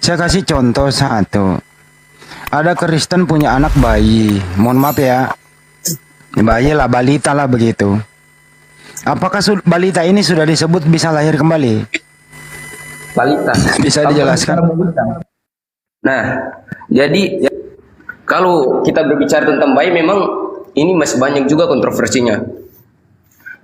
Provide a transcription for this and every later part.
Saya kasih contoh satu. Ada Kristen punya anak bayi. Mohon maaf ya. Bayi lah, balita lah begitu. Apakah balita ini sudah disebut bisa lahir kembali? Balita. Bisa dijelaskan? Nah, jadi kalau kita berbicara tentang bayi, memang ini masih banyak juga kontroversinya.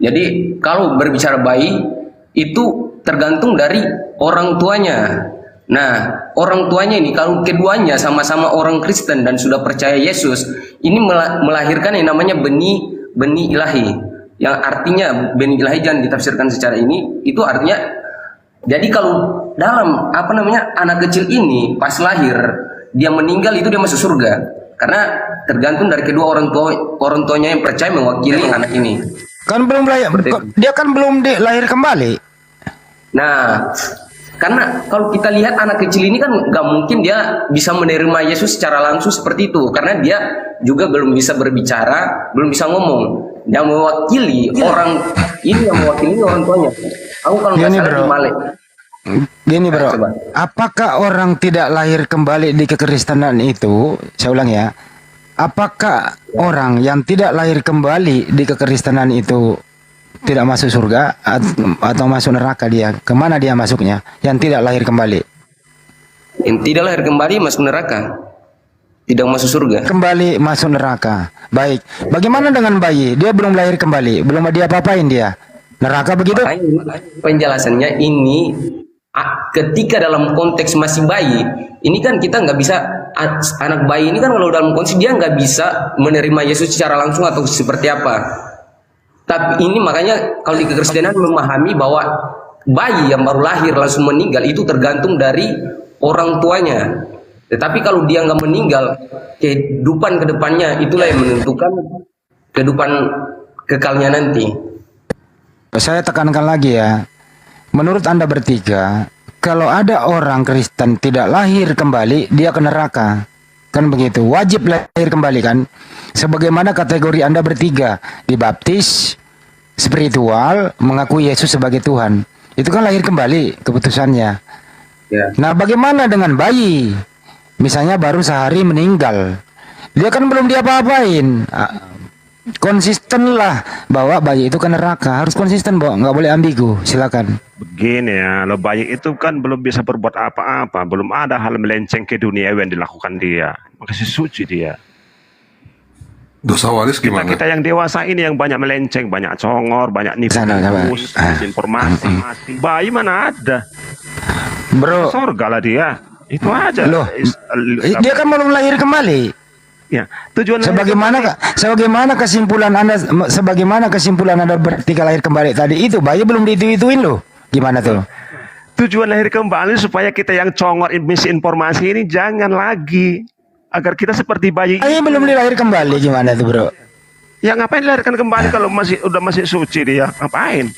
Jadi kalau berbicara bayi itu tergantung dari orang tuanya. Nah, orang tuanya ini kalau keduanya sama-sama orang Kristen dan sudah percaya Yesus, ini melahirkan yang namanya benih ilahi. Yang artinya benih ilahi jangan ditafsirkan secara ini, itu artinya jadi kalau dalam anak kecil ini pas lahir dia meninggal itu dia masuk surga karena tergantung dari kedua orang tuanya yang percaya mewakili anak ini. Kan belum lahir, dia kan belum lahir kembali. Nah, karena kalau kita lihat anak kecil ini kan nggak mungkin dia bisa menerima Yesus secara langsung seperti itu karena dia juga belum bisa berbicara, belum bisa ngomong. Yang mewakili orang ini yang mewakili orang tuanya. Aku kalau nggak salah di Malek. Gini bro, apakah orang tidak lahir kembali di kekristenan itu, saya ulang ya, apakah orang yang tidak lahir kembali di kekristenan itu tidak masuk surga atau masuk neraka dia? Kemana dia masuknya? Yang tidak lahir kembali? Yang tidak lahir kembali masuk neraka, tidak masuk surga. Kembali masuk neraka. Baik, bagaimana dengan bayi? Dia belum lahir kembali, belum dia apa-apain dia? Neraka begitu? Penjelasannya ini ketika dalam konteks masih bayi, ini kan kita nggak bisa, anak bayi ini kan kalau dalam konteks dia nggak bisa menerima Yesus secara langsung atau seperti apa. Tapi ini makanya kalau di kekristenan memahami bahwa bayi yang baru lahir langsung meninggal itu tergantung dari orang tuanya. Tetapi kalau dia nggak meninggal, kehidupan kedepannya itulah yang menentukan kehidupan kekalnya nanti. Saya tekankan lagi ya. Menurut Anda bertiga, kalau ada orang Kristen tidak lahir kembali, dia ke neraka. Kan begitu, wajib lahir kembali kan? Sebagaimana kategori Anda bertiga, dibaptis, spiritual, mengakui Yesus sebagai Tuhan. Itu kan lahir kembali keputusannya. Ya. Nah, bagaimana dengan bayi? Misalnya baru sehari meninggal. Dia kan belum diapa-apain. Konsisten lah bahwa bayi itu ke neraka, harus konsisten, Bo, nggak boleh ambigu. Silakan. Begini ya, lo bayi itu kan belum bisa berbuat apa-apa, belum ada hal melenceng ke dunia yang dilakukan dia, masih suci dia. Dosa waris gimana? Kita yang dewasa ini yang banyak melenceng, banyak congor, banyak nipu, informasi. Bayi mana ada? Bro, surga lah dia. Itu aja. Loh, dia kan belum lahir kembali. Ya, tujuan sebagaimana kesimpulan Anda bertiga lahir kembali tadi itu, bayi belum diituin loh. Gimana tuh? Tujuan lahir kembali supaya kita yang congor misinformasi ini jangan lagi, agar kita seperti bayi. Bayi belum dilahir kembali, gimana tuh bro? Ya ngapain dilahirkan kembali kalau masih suci dia? Ngapain?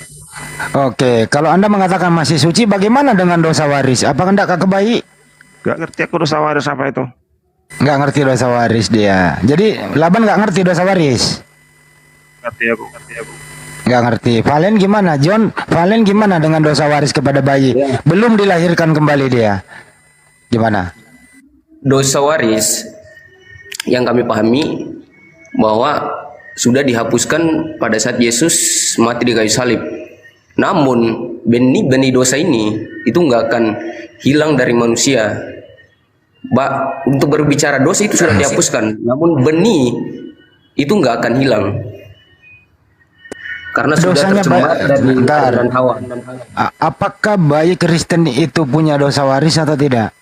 Oke, kalau Anda mengatakan masih suci, bagaimana dengan dosa waris? Apakah enggak kakek bayi? Gak ngerti aku dosa waris apa itu. Nggak ngerti dosa waris dia. Jadi Laban nggak ngerti dosa waris. Ngerti aku. Nggak ngerti. Valen gimana? John, Valen gimana dengan dosa waris kepada bayi? Ya. Belum dilahirkan kembali dia. Gimana? Dosa waris yang kami pahami bahwa sudah dihapuskan pada saat Yesus mati di kayu salib. Namun benih dosa ini itu nggak akan hilang dari manusia. Untuk berbicara dosa itu sudah dihapuskan, namun benih itu nggak akan hilang karena dosanya sudah tercemar dari dan Hawa. Apakah bayi Kristen itu punya dosa waris atau tidak?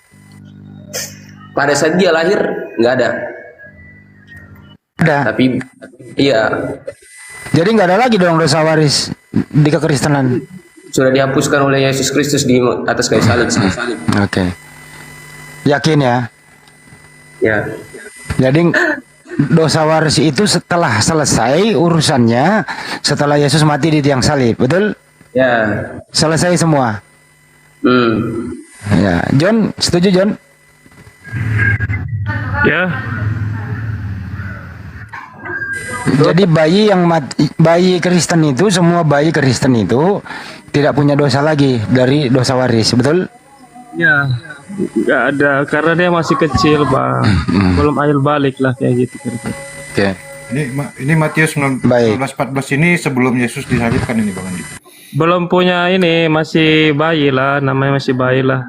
Pada saat dia lahir nggak ada. Ada. Tapi iya. Jadi nggak ada lagi dong dosa waris di kekristenan. Sudah dihapuskan oleh Yesus Kristus di atas kayu salib. Oke. Yakin ya? Ya. Jadi dosa waris itu setelah selesai urusannya, setelah Yesus mati di tiang salib, betul? Ya. Selesai semua. Ya, John, setuju John? Ya. Jadi bayi Kristen itu, semua bayi Kristen itu tidak punya dosa lagi dari dosa waris, betul? Ya. Nggak ada, karena dia masih kecil bang, belum ail balik lah kayak gitu kira-kira. Oke. Ini Matius Baik. 19:14 ini sebelum Yesus disalibkan ini Bang Andi. Belum punya ini, masih bayi lah, namanya masih bayi lah.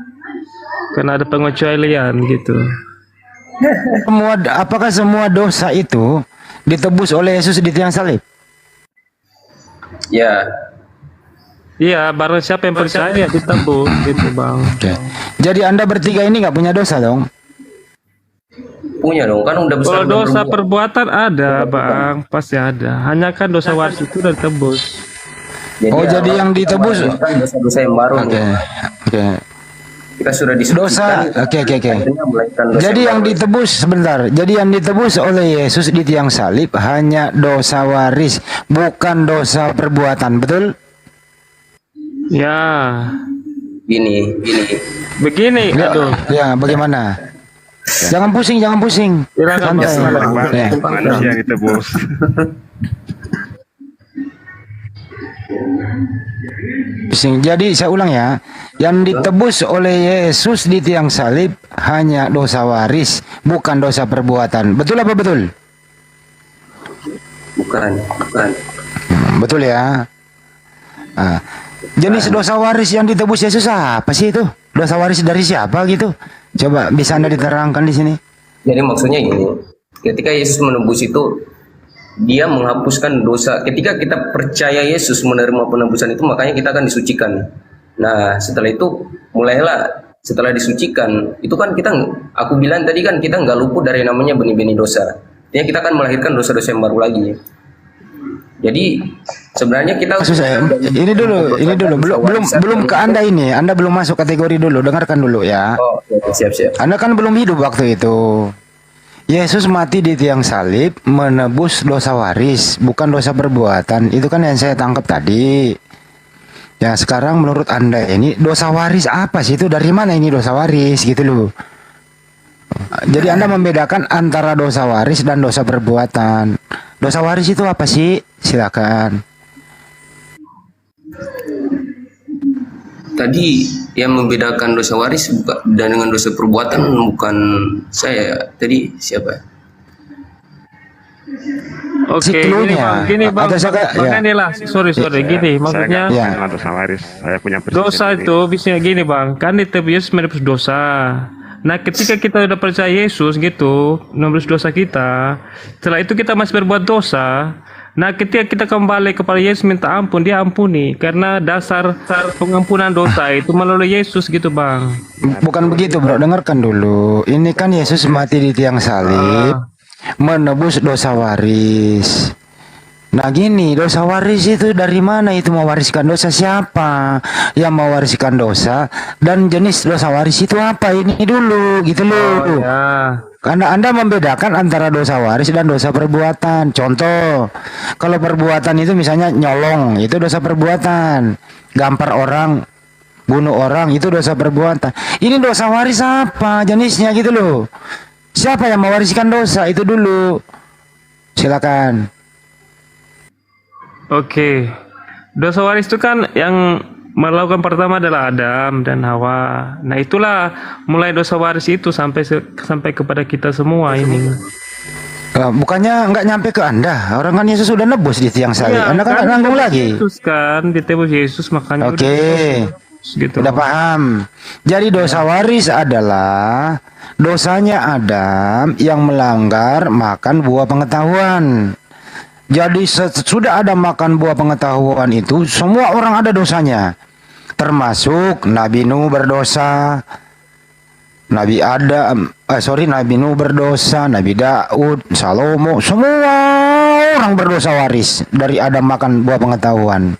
Karena ada pengecualian gitu. Apakah semua dosa itu ditebus oleh Yesus di tiang salib? Ya, Iya, barang siapa yang percaya ditebus gitu bang. Oke. Jadi Anda bertiga ini nggak punya dosa dong? punya dong, kan udah besar. Kalau udah dosa berbuat. perbuatan ada bang, pasti ada. Hanya kan dosa waris itu udah ditebus. Oh, jadi Allah yang ditebus. kan dosa-dosa yang baru Oke. nih. Oke. Kita sudah disucikan. Dosa. Oke. akhirnya melahirkan dosa Jadi yang baru. ditebus sebentar. Jadi yang ditebus oleh Yesus di tiang salib hanya dosa waris, bukan dosa perbuatan, betul? Ya, Gini. begini, aduh. Ya, bagaimana? Jangan pusing. Silakan, Santai. Bang. Ya. Manusia yang ditebus. Pusing. Jadi saya ulang ya. Yang ditebus oleh Yesus di tiang salib hanya dosa waris, bukan dosa perbuatan. Betul apa betul? Bukan. Betul ya. Nah, jenis dosa waris yang ditebus Yesus apa sih itu? Dosa waris dari siapa gitu? Coba bisa Anda diterangkan di sini? Jadi maksudnya gini, ketika Yesus menebus itu, dia menghapuskan dosa. Ketika kita percaya Yesus menerima penebusan itu, makanya kita akan disucikan. Nah, setelah itu mulailah setelah disucikan, itu kan kita, aku bilang tadi kan kita nggak luput dari namanya benih-benih dosa. Artinya kita akan melahirkan dosa-dosa yang baru lagi. Jadi sebenarnya kita Maksud saya, ini dulu, belum ke Anda ini. Anda belum masuk kategori dulu. Dengarkan dulu ya. Oh, oke, siap. Anda kan belum hidup waktu itu. Yesus mati di tiang salib menebus dosa waris, bukan dosa perbuatan. Itu kan yang saya tangkap tadi. Ya, sekarang menurut Anda ini dosa waris apa sih itu? Dari mana ini dosa waris gitu loh. Jadi Anda membedakan antara dosa waris dan dosa perbuatan. Dosa waris itu apa sih? Silakan. tadi yang membedakan dosa waris dan dengan dosa perbuatan bukan saya. Tadi siapa? Oke, Siklunya. gini bang, Atau saya- Bang ya. Andi lah, sorry, gini, maksudnya Ya. Saya dosa waris. Saya punya prinsip dosa sendiri. itu bisa gini bang, kan ditebus menebus dosa. Nah, ketika kita udah percaya Yesus gitu, menebus dosa kita, setelah itu kita masih berbuat dosa. Nah, ketika kita kembali kepada Yesus minta ampun, Dia ampuni, karena dasar pengampunan dosa itu melalui Yesus gitu bang. Bukan begitu, bro. Dengarkan dulu. Ini kan Yesus mati di tiang salib, menebus dosa waris. Nah gini, dosa waris itu dari mana? Itu mewariskan dosa siapa? Yang mewariskan dosa dan jenis dosa waris itu apa? Ini dulu, gitu loh. Ya, Karena Anda membedakan antara dosa waris dan dosa perbuatan. Contoh, kalau perbuatan itu misalnya nyolong, itu dosa perbuatan. Gampar orang, bunuh orang, itu dosa perbuatan. Ini dosa waris apa jenisnya gitu loh. Siapa yang mewariskan dosa itu dulu. Silakan. oke. Dosa waris itu kan yang melakukan pertama adalah Adam dan Hawa. Nah, itulah mulai dosa waris itu sampai kepada kita semua ini. Bukannya nggak nyampe ke Anda. Orang kan Yesus sudah nebus di tiang salib. Iya, Anda kan nggak nanggung lagi. Yesus kan ditebus Yesus, makanya Oke. gitu. Udah paham. Jadi dosa waris adalah dosanya Adam yang melanggar makan buah pengetahuan. Jadi sudah ada makan buah pengetahuan itu, semua orang ada dosanya. Termasuk Nabi Nuh berdosa, Nabi Nuh berdosa, Nabi Daud, Salomo, semua orang berdosa waris dari Adam makan buah pengetahuan.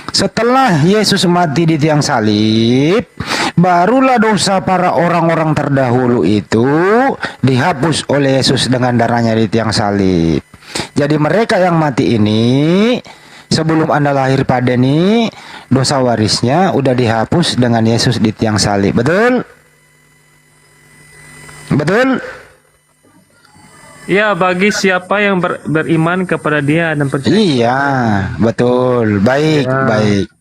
Setelah Yesus mati di tiang salib, barulah dosa para orang-orang terdahulu itu dihapus oleh Yesus dengan darahnya di tiang salib. Jadi mereka yang mati ini, sebelum Anda lahir pada ini, dosa warisnya udah dihapus dengan Yesus di tiang salib. Betul? Betul? Ya, bagi siapa yang beriman kepada Dia dan percaya. Iya, betul. Baik, baik.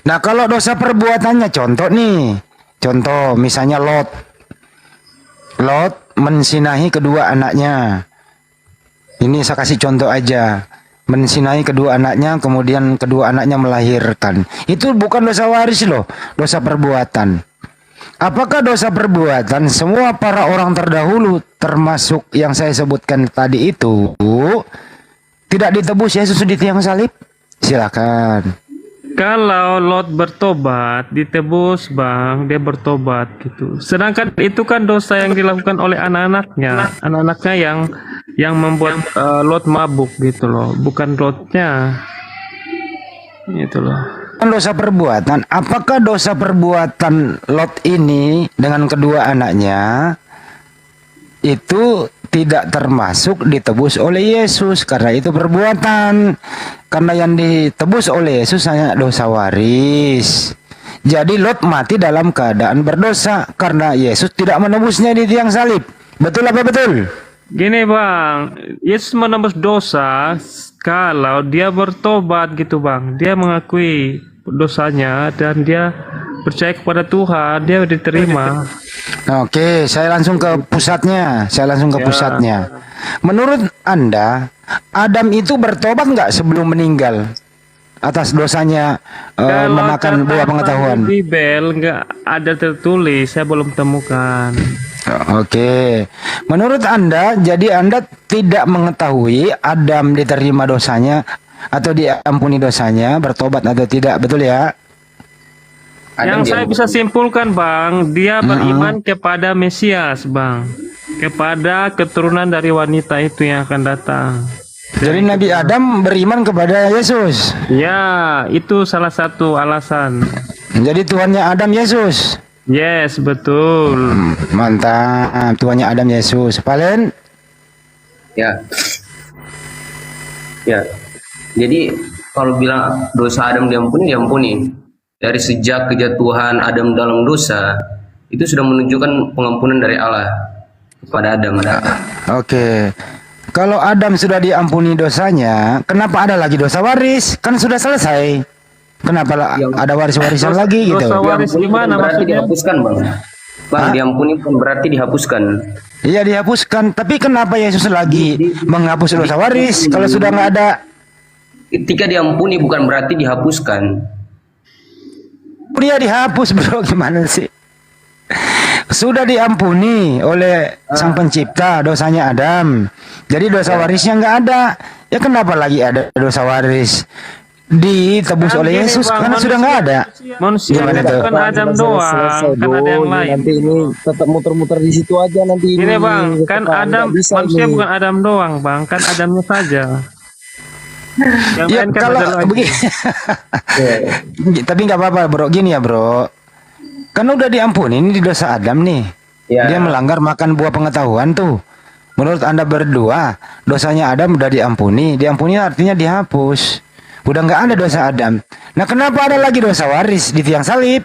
Nah, kalau dosa perbuatannya contoh nih, Contoh misalnya Lot. Lot mensinahi kedua anaknya. Ini saya kasih contoh aja. Mensinahi kedua anaknya, kemudian kedua anaknya melahirkan. Itu bukan dosa waris loh, dosa perbuatan. Apakah dosa perbuatan semua para orang terdahulu, termasuk yang saya sebutkan tadi itu, tidak ditebus Yesus di tiang salib? Silakan. Kalau Lot bertobat, ditebus bang, dia bertobat gitu. Sedangkan itu kan dosa yang dilakukan oleh anak-anaknya yang membuat Lot mabuk gitu loh, bukan Lotnya, gitu loh. Dosa perbuatan, apakah dosa perbuatan Lot ini dengan kedua anaknya itu tidak termasuk ditebus oleh Yesus karena itu perbuatan? Karena yang ditebus oleh Yesus hanya dosa waris. Jadi Lot mati dalam keadaan berdosa karena Yesus tidak menebusnya di tiang salib. Betul apa betul? Gini bang, Yesus menembus dosa kalau dia bertobat gitu bang. Dia mengakui dosanya dan dia percaya kepada Tuhan, dia diterima. Oke, saya langsung ke pusatnya. Menurut Anda, Adam itu bertobat nggak sebelum meninggal atas dosanya memakan buah pengetahuan? Di Bibel nggak ada tertulis, saya belum temukan. Oke, menurut Anda, jadi Anda tidak mengetahui Adam diterima dosanya atau diampuni dosanya, bertobat atau tidak, betul ya? Yang saya bisa simpulkan bang, dia beriman kepada Mesias bang, kepada keturunan dari wanita itu yang akan datang. Jadi Nabi Adam beriman kepada Yesus. Ya, itu salah satu alasan. Jadi Tuhannya Adam Yesus. Yes, betul. Mantap, Tuhannya Adam Yesus. Valen? Ya. Ya. Jadi kalau bilang dosa Adam diampuni. Dari sejak kejatuhan Adam dalam dosa, itu sudah menunjukkan pengampunan dari Allah kepada Adam. Oke. Kalau Adam sudah diampuni dosanya, kenapa ada lagi dosa waris? Kan sudah selesai. Kenapa ada waris-warisan lagi gitu? Dosa waris gimana berarti maksudnya? dihapuskan, Bang. Bang, diampuni bukan berarti dihapuskan. Iya, dihapuskan. Tapi kenapa Yesus lagi menghapus dosa waris kalau sudah nggak ada? Ketika diampuni bukan berarti dihapuskan. Dia dihapus, bro. Gimana sih? Sudah diampuni oleh Sang Pencipta dosanya Adam. Jadi dosa warisnya nggak ada. Ya kenapa lagi ada dosa waris? Ditebus oleh Yesus karena sudah nggak ada. Manusia Gimana tuh? bukan Adam doang, kan ada yang lain. Nanti ini tetap muter-muter di situ aja nanti. Ini bang, tetap kan nggak Adam bisa manusia ini. bukan Adam doang bang, kan Adamnya saja. Yang Ya lain kan kalau ada lagi. begini. Tapi nggak apa-apa, bro. Gini ya, bro. Kan udah diampuni ini di dosa Adam nih. Ya. Dia melanggar makan buah pengetahuan tuh. Menurut Anda berdua, dosanya Adam udah diampuni. Diampuni artinya dihapus. Udah nggak ada dosa Adam. Nah, kenapa ada lagi dosa waris di tiang salib?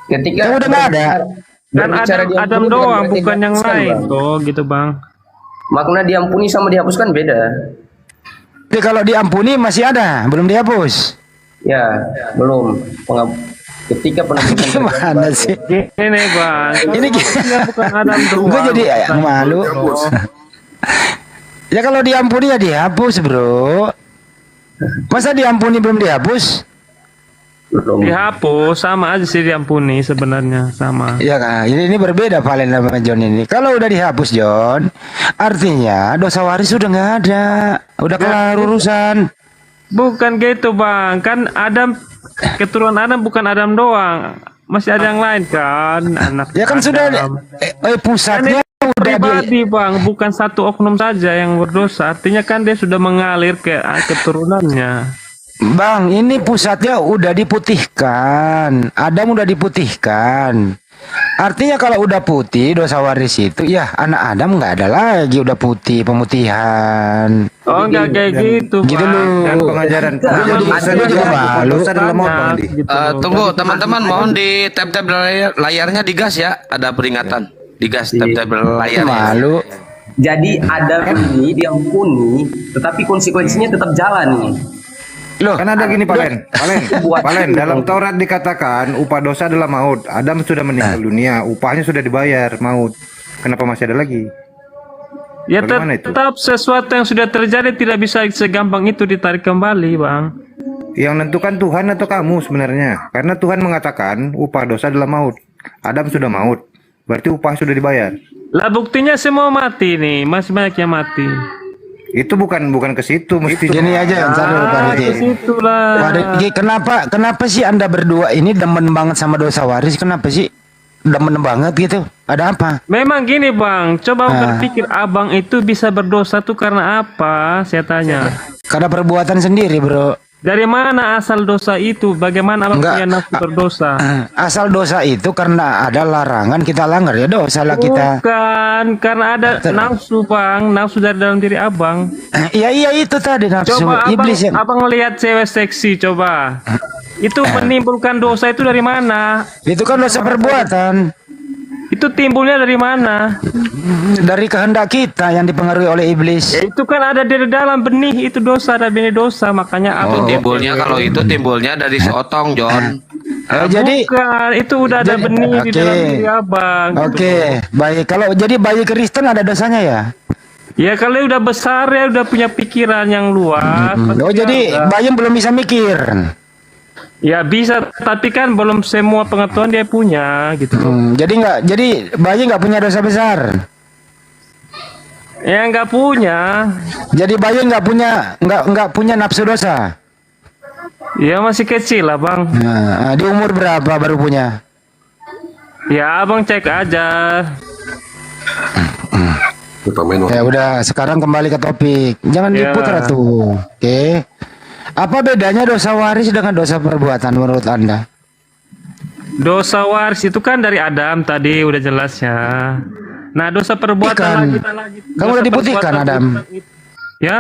Ketika Kan udah nggak ada. Kan Adam doang, bukan yang lain tuh, gitu bang. Makna diampuni sama dihapuskan beda. Tapi kalau diampuni masih ada, belum dihapus. Ya, belum. Ketika penebusan Gimana sih? Ini bang, Ini manusia bukan Adam doang. gue jadi malu. Ya kalau diampuni ya dihapus, bro. Masa diampuni belum dihapus? belum. Dihapus sama aja sih diampuni sebenarnya sama. Ya kan, ini berbeda Valen sama John ini. Kalau udah dihapus John, artinya dosa waris sudah nggak ada, udah kelar urusan. Bukan gitu bang, kan Adam keturunan Adam bukan Adam doang, masih ada yang lain kan anak. Ya kan sudah, Adam. pusatnya udah Pribadi bang, bukan satu oknum saja yang berdosa. Artinya kan dia sudah mengalir ke keturunannya. Bang, ini pusatnya udah diputihkan. Adam udah diputihkan. Artinya kalau udah putih dosa waris itu, ya anak Adam nggak ada lagi, udah putih pemutihan. Oh enggak kayak gitu Gitu bang. loh. Dan pengajaran Gue juga malu. Gitu loh. Tunggu teman-teman, mohon di tab-tab layarnya digas ya. Ada peringatan. Digas tab-tab layar. Malu. Jadi Adam ini diampuni, tetapi konsekuensinya tetap jalan nih. Loh, Kan ada gini Palen, dalam Taurat dikatakan upah dosa adalah maut. Adam sudah meninggal dunia, upahnya sudah dibayar, maut. Kenapa masih ada lagi? Ya Bagaimana itu? tetap sesuatu yang sudah terjadi tidak bisa segampang itu ditarik kembali, Bang. Yang menentukan Tuhan atau kamu sebenarnya? Karena Tuhan mengatakan upah dosa adalah maut. Adam sudah maut, berarti upah sudah dibayar. Lah buktinya semua mati nih, masih banyak yang mati. Itu bukan ke situ, mesti gini aja, ntar dulu Pak Riki. Ke situ lah. Pak Riki, kenapa sih Anda berdua ini demen banget sama dosa waris? Kenapa sih demen banget gitu? Ada apa? Memang gini Bang, coba berpikir abang itu bisa berdosa tuh karena apa? Saya tanya. Karena perbuatan sendiri, bro. Dari mana asal dosa itu? Bagaimana abang Enggak. punya nafsu berdosa? Asal dosa itu karena ada larangan kita langgar, ya dosa lah kita. Bukan, karena ada nafsu Bang, nafsu dari dalam diri abang. Iya itu tadi nafsu Coba iblis ya. abang lihat cewek seksi, coba. Itu menimbulkan dosa itu dari mana? Itu kan dosa perbuatan. Itu timbulnya dari mana? Dari kehendak kita yang dipengaruhi oleh iblis. Ya, itu kan ada dari dalam benih, itu dosa, ada benih dosa, makanya abang. Timbulnya kalau itu timbulnya dari seotong, John. Jadi Bukan, itu udah ada benih di dalam diri abang. Oke, baik. Kalau jadi bayi Kristen ada dosanya ya? Ya kalau udah besar ya udah punya pikiran yang luas. Oh, pasti jadi ada. bayi belum bisa mikir. Ya bisa, tapi kan belum semua pengetahuan dia punya gitu. Jadi bayi nggak punya dosa besar. Ya nggak punya. Jadi bayi nggak punya nafsu dosa. Ya masih kecil lah bang. Nah, di umur berapa baru punya? Ya abang cek aja. Ya udah, sekarang kembali ke topik. Jangan Ya. diputar tuh. Oke. Apa bedanya dosa waris dengan dosa perbuatan menurut Anda? Dosa waris itu kan dari Adam tadi udah jelas ya. Nah dosa perbuatan lagi. Kamu Dosa udah diputihkan, perbuatan Adam. Ya.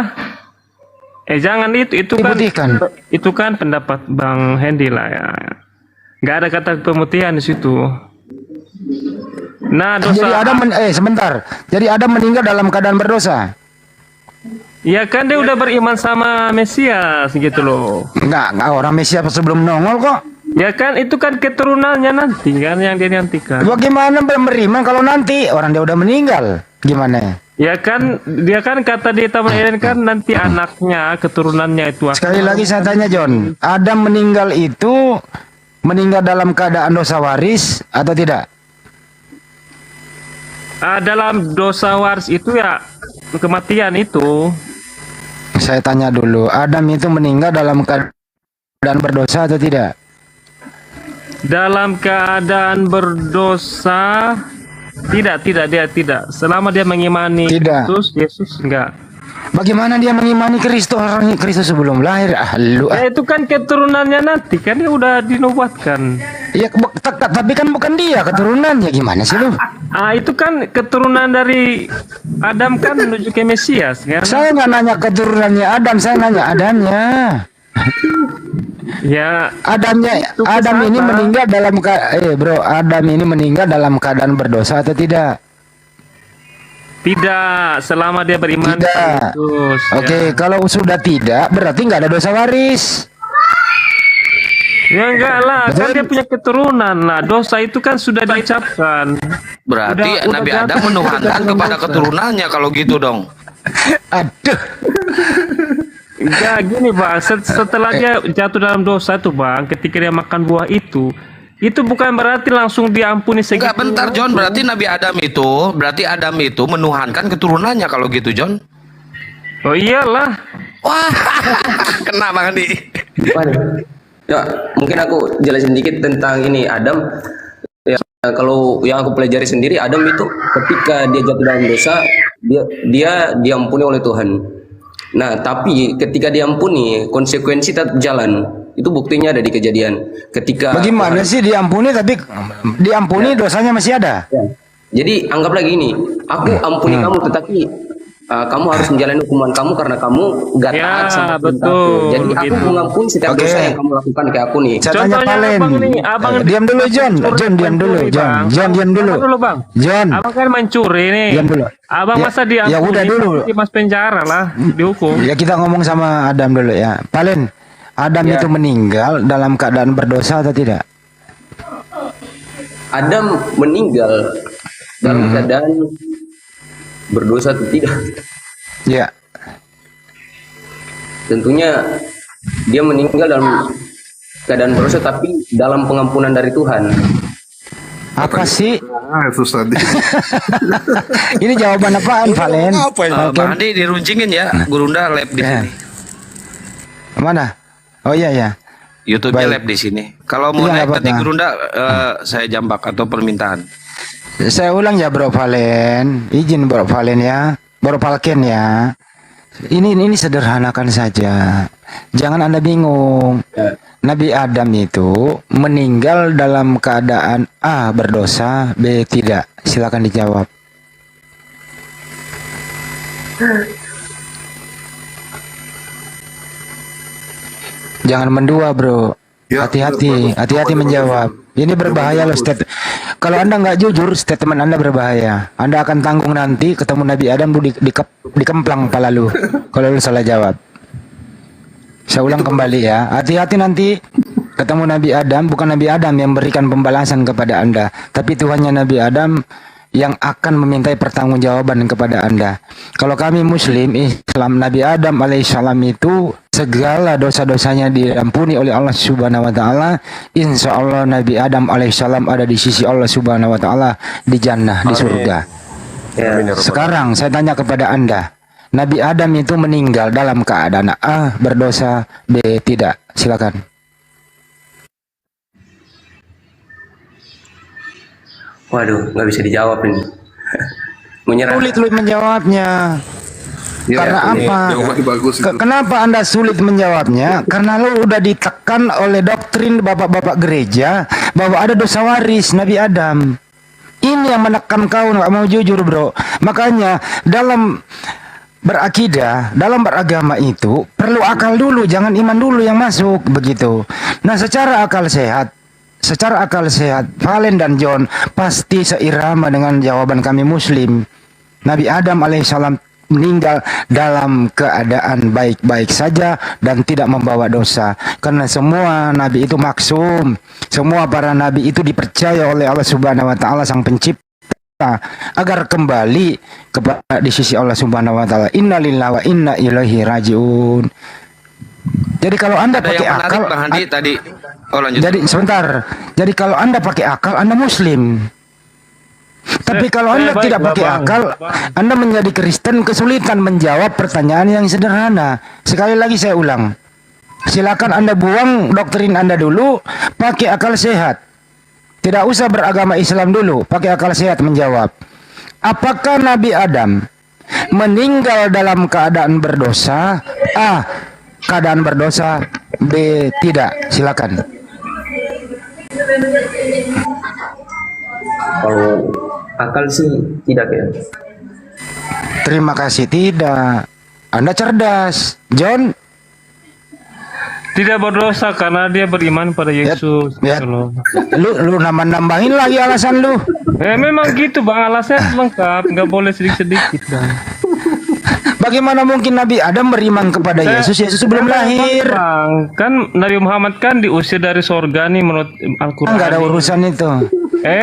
Jangan itu Diputihkan. kan itu kan pendapat Bang Hendy lah ya. Nggak ada kata pemutihan di situ. Nah dosa. Jadi Adam sebentar. Jadi Adam meninggal dalam keadaan berdosa. Ya kan dia udah beriman sama Mesias gitu loh. Enggak orang Mesias sebelum nongol kok. Ya kan itu kan keturunannya nanti kan yang dia nantikan. Bagaimana beriman kalau nanti orang dia udah meninggal? Gimana? Ya kan dia kan kata di Taman Eden kan nanti anaknya keturunannya itu akan. Sekali lagi saya tanya John, Adam meninggal itu meninggal dalam keadaan dosa waris atau tidak? Dalam dosa waris itu ya kematian itu. Saya tanya dulu, Adam itu meninggal dalam keadaan berdosa atau tidak? Dalam keadaan berdosa tidak dia tidak. Selama dia mengimani Tidak. Yesus enggak. Bagaimana dia mengimani Kristus, orang Kristus sebelum lahir? Ya itu kan keturunannya nanti kan dia udah dinubuatkan. Ya, tapi kan bukan dia keturunannya, gimana sih lu? Itu kan keturunan dari Adam kan menuju ke Mesias kan? Saya nggak nanya keturunannya Adam, saya nanya Adamnya. Ya Adamnya, Itu Adam ini kesana. meninggal dalam Adam ini meninggal dalam keadaan berdosa atau tidak? tidak selama dia beriman Tidak. kepada Yesus. Oke, kalau sudah tidak, berarti nggak ada dosa waris. Ya enggak lah, kan Betul. dia punya keturunan lah. Dosa itu kan sudah diucapkan. Berarti Udah Nabi jatuh, Adam menuhankan udah kepada dosa. keturunannya kalau gitu dong. Aduh, Enggak gini bang, setelah dia jatuh dalam dosa tuh bang, ketika dia makan buah itu bukan berarti langsung diampuni segitu. Enggak, bentar John, berarti Adam itu menuhankan keturunannya kalau gitu John. Oh iyalah. Wah, kena banget nih. Ya, mungkin aku jelasin dikit tentang ini Adam. Ya, kalau yang aku pelajari sendiri, Adam itu ketika dia jatuh dalam dosa, dia diampuni oleh Tuhan. Nah, tapi ketika diampuni, konsekuensi tetap jalan. Itu buktinya ada di Kejadian. Ketika bagaimana sih diampuni tapi diampuni dosanya masih ada? Ya. Jadi anggaplah gini, aku ampuni kamu, tetapi kamu harus menjalani hukuman kamu karena kamu gak Ya, taat sama perintahku. betul, Jadi aku gitu. mengampuni setiap Oke. dosa yang kamu lakukan ke aku nih. Saya tanya Contohnya Palen. abang nih, abang Diam dulu John, diam dulu, mencuri, John, Bang. diam dulu. Abang dulu bang. John, Abang kan mencuri nih. diam dulu. Abang Ya, masa ya diampuni? udah dulu. Pasti mas penjara lah, dihukum. Ya kita ngomong sama Adam dulu ya. Palen, Adam Ya. itu meninggal dalam keadaan berdosa atau tidak? Adam meninggal dalam keadaan berdosa atau tidak? Ya. Tentunya dia meninggal dalam keadaan berdosa tapi dalam pengampunan dari Tuhan. Apa sih? Ah, itu tadi. Ini jawaban apaan, Valen? Bang Andi diruncingin ya, Gurunda lab di Ya. sini. Mana? Oh iya ya. YouTube-nya Baik. lab di sini. Kalau mau Iya, naik nggak nanti apa-apa. Gurunda saya jambak atau permintaan. Saya ulang ya Bro Valen. Izin Bro Valen ya. Bro Falken ya. Ini sederhanakan saja. Jangan Anda bingung. Nabi Adam itu meninggal dalam keadaan A berdosa, B tidak. Silakan dijawab. Jangan mendua, Bro. Ya, Hati-hati, bagus. hati-hati menjawab. Ini berbahaya loh Kalau Anda nggak jujur, statement Anda berbahaya. Anda akan tanggung nanti ketemu Nabi Adam lu dikemplang kepala lu kalau lu salah jawab. Saya ulang kembali ya. Hati-hati nanti ketemu Nabi Adam, bukan Nabi Adam yang memberikan pembalasan kepada Anda, tapi Tuhannya Nabi Adam yang akan memintai pertanggungjawaban kepada Anda. Kalau kami Muslim, Islam, Nabi Adam alaihissalam itu segala dosa-dosanya diampuni oleh Allah Subhanahu wa taala. Insya Allah Nabi Adam alaihissalam ada di sisi Allah Subhanahu wa taala di jannah, di surga. Ya. Sekarang saya tanya kepada Anda, Nabi Adam itu meninggal dalam keadaan A berdosa, B tidak. Silakan. Waduh, nggak bisa dijawab ini. Menyerah. Sulit lu menjawabnya. Ya, Karena ini apa? Jawabannya bagus itu. Kenapa Anda sulit menjawabnya? Karena lu udah ditekan oleh doktrin bapak-bapak gereja bahwa ada dosa waris Nabi Adam. Ini yang menekan kau nggak mau jujur, Bro. Makanya dalam berakidah, dalam beragama itu perlu akal dulu, jangan iman dulu yang masuk begitu. Nah, secara akal sehat, Valen dan John pasti seirama dengan jawaban kami Muslim. Nabi Adam alaihissalam meninggal dalam keadaan baik-baik saja dan tidak membawa dosa. Karena semua nabi itu maksum. Semua para nabi itu dipercaya oleh Allah Subhanahu wa taala sang pencipta agar kembali kepada di sisi Allah Subhanahu wa taala. Innalillahi wa inna ilaihi rajiun. Jadi kalau Anda Ada pakai yang menarik akal, Bang Andi tadi. Oh lanjut. jadi sebentar. Jadi kalau Anda pakai akal, Anda Muslim. Tapi kalau Anda baik, tidak pakai Bang. akal, Anda menjadi Kristen, kesulitan menjawab pertanyaan yang sederhana. Sekali lagi saya ulang. Silakan Anda buang doktrin Anda dulu, pakai akal sehat. Tidak usah beragama Islam dulu, pakai akal sehat menjawab. Apakah Nabi Adam meninggal dalam keadaan berdosa? A. Keadaan berdosa. B. Tidak. Silakan. Kalau akal sih tidak ya. Terima kasih, tidak. Anda cerdas, John. Tidak berdosa karena dia beriman pada Yesus. Ya. Gitu loh. Lu nambah-nambahin lagi alasan lu. Memang gitu bang, alasannya lengkap, nggak boleh sedikit-sedikit bang. Bagaimana mungkin Nabi Adam beriman kepada Yesus? Yesus belum lahir. Bang, kan Nabi Muhammad kan diusir dari sorga nih menurut Al-Quran. Enggak ada urusan itu.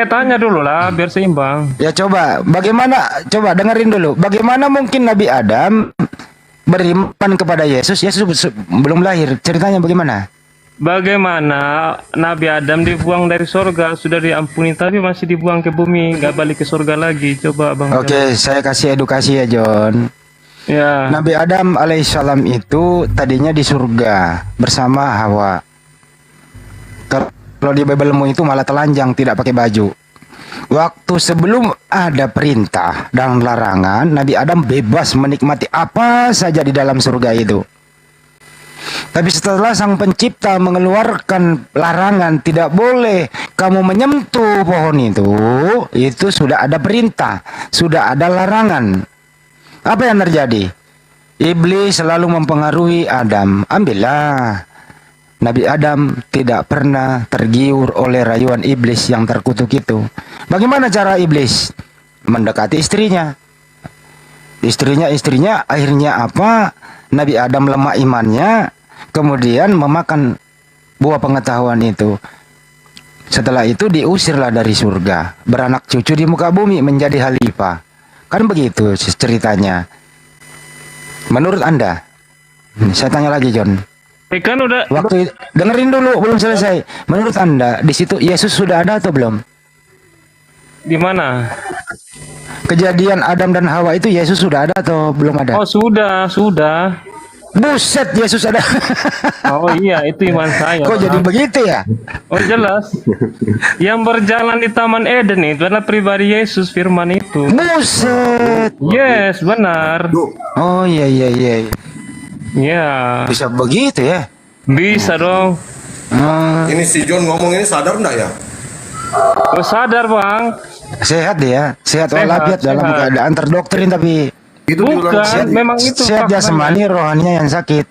Tanya dulu lah biar seimbang. Ya coba, coba dengerin dulu. Bagaimana mungkin Nabi Adam beriman kepada Yesus? Yesus belum lahir. Ceritanya bagaimana? Bagaimana Nabi Adam dibuang dari sorga, sudah diampuni tapi masih dibuang ke bumi, nggak balik ke sorga lagi. Coba bang. Oke, saya kasih edukasi ya John. Ya. Nabi Adam alaihissalam itu tadinya di surga bersama Hawa. Kalau di Bibelmu itu malah telanjang, tidak pakai baju. Waktu sebelum ada perintah dan larangan, Nabi Adam bebas menikmati apa saja di dalam surga itu. Tapi setelah sang pencipta mengeluarkan larangan, tidak boleh kamu menyentuh pohon itu sudah ada perintah, sudah ada larangan. Apa yang terjadi? Iblis selalu mempengaruhi Adam. Ambillah. Nabi Adam tidak pernah tergiur oleh rayuan iblis yang terkutuk itu. Bagaimana cara iblis? Mendekati istrinya. Istrinya akhirnya apa? Nabi Adam lemah imannya. kemudian memakan buah pengetahuan itu. Setelah itu diusirlah dari surga, beranak cucu di muka bumi menjadi khalifah. Kan begitu ceritanya. Menurut Anda? Saya tanya lagi, John. Kan udah Waktu dengerin dulu, belum selesai. Menurut Anda di situ Yesus sudah ada atau belum? di mana? Kejadian Adam dan Hawa itu Yesus sudah ada atau belum ada? Oh, sudah. Buset, Yesus ada. Oh iya, itu iman saya. Kok jadi Bang. begitu ya? Oh jelas. Yang berjalan di Taman Eden itu adalah pribadi Yesus, firman itu. Buset. Yes, benar. Oh iya. Ya, Bisa begitu ya? bisa dong. Ini si John ngomong ini sadar enggak ya? Oh, sadar bang. Sehat dia, sehat Sehat, walafiat dalam sehat. keadaan terdoktrin tapi Itu diulang Bukan, memang itu sehat faktanya. jasmani, rohaninya yang sakit.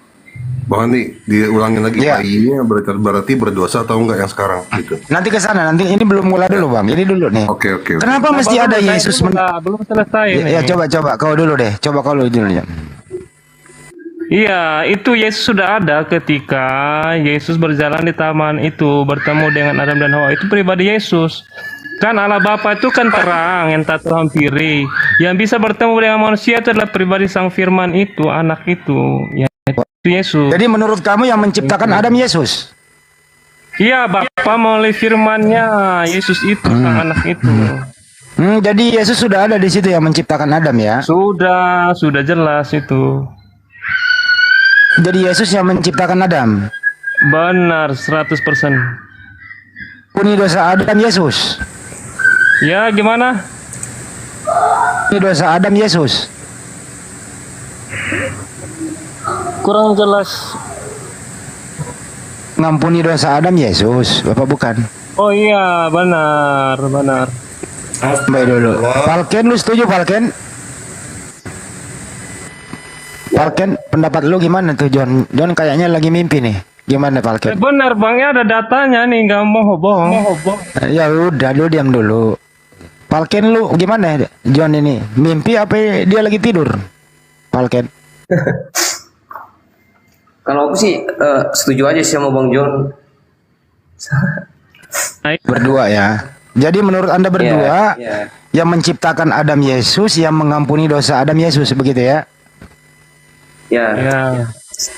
Bang Andi, diulangin lagi Iya. bayinya berarti berdosa atau enggak yang sekarang gitu. Nanti ke sana, nanti ini belum mulai dulu bang, ini dulu nih. Oke. Kenapa mesti Baru ada selesai Yesus? dulu lah, belum selesai. Ya, nih. coba kau dulu deh, coba kau dulu ya. Iya, itu Yesus sudah ada ketika Yesus berjalan di taman itu bertemu dengan Adam dan Hawa. Itu pribadi Yesus. Kan Allah Bapa itu kan terang yang tak terhampiri. Yang bisa bertemu dengan manusia itu adalah pribadi Sang Firman itu, anak itu. Ya, itu Yesus. Jadi menurut kamu yang menciptakan Adam Yesus? Iya, Bapa melalui firman-Nya Yesus itu, sang anak itu. Jadi Yesus sudah ada di situ yang menciptakan Adam ya? Sudah jelas itu. Jadi Yesus yang menciptakan Adam. Benar 100%. Puni dosa Adam Yesus. Ya, gimana? Puni dosa Adam Yesus. Kurang jelas. Ngampuni dosa Adam Yesus, Bapak bukan? Oh iya, benar. Baik dulu. Falken, lu setuju Falken? Falken, pendapat lu gimana tuh John? John kayaknya lagi mimpi nih. Gimana Falken? Benar bang, ya ada datanya nih, nggak mau bohong. Ya udah, lu diam dulu. Falken lu gimana John ini? Mimpi apa dia lagi tidur? Falken. Kalau aku sih setuju aja sih sama Bang John. Berdua ya. Jadi menurut Anda berdua Iya. yang menciptakan Adam Yesus, yang mengampuni dosa Adam Yesus, begitu ya? Ya, Ya,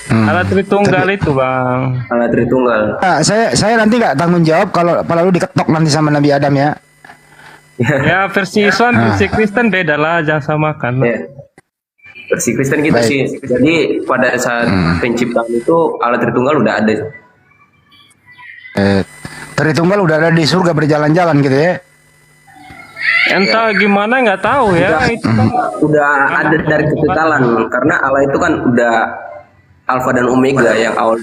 alat Tritunggal itu bang. Allah Tritunggal. Nah, saya nanti nggak tanggung jawab kalau lu diketok nanti sama Nabi Adam ya. Ya versi Islam, versi Kristen beda lah, jangan samakan. Ya. Versi Kristen gitu Baik. sih. Jadi pada saat penciptaan itu Allah Tritunggal udah ada. Tritunggal udah ada di surga berjalan-jalan gitu ya. Entah gimana nggak tahu ya. Itu kan Udah ada dari kekekalan karena Allah itu kan udah Alfa dan Omega yang awal.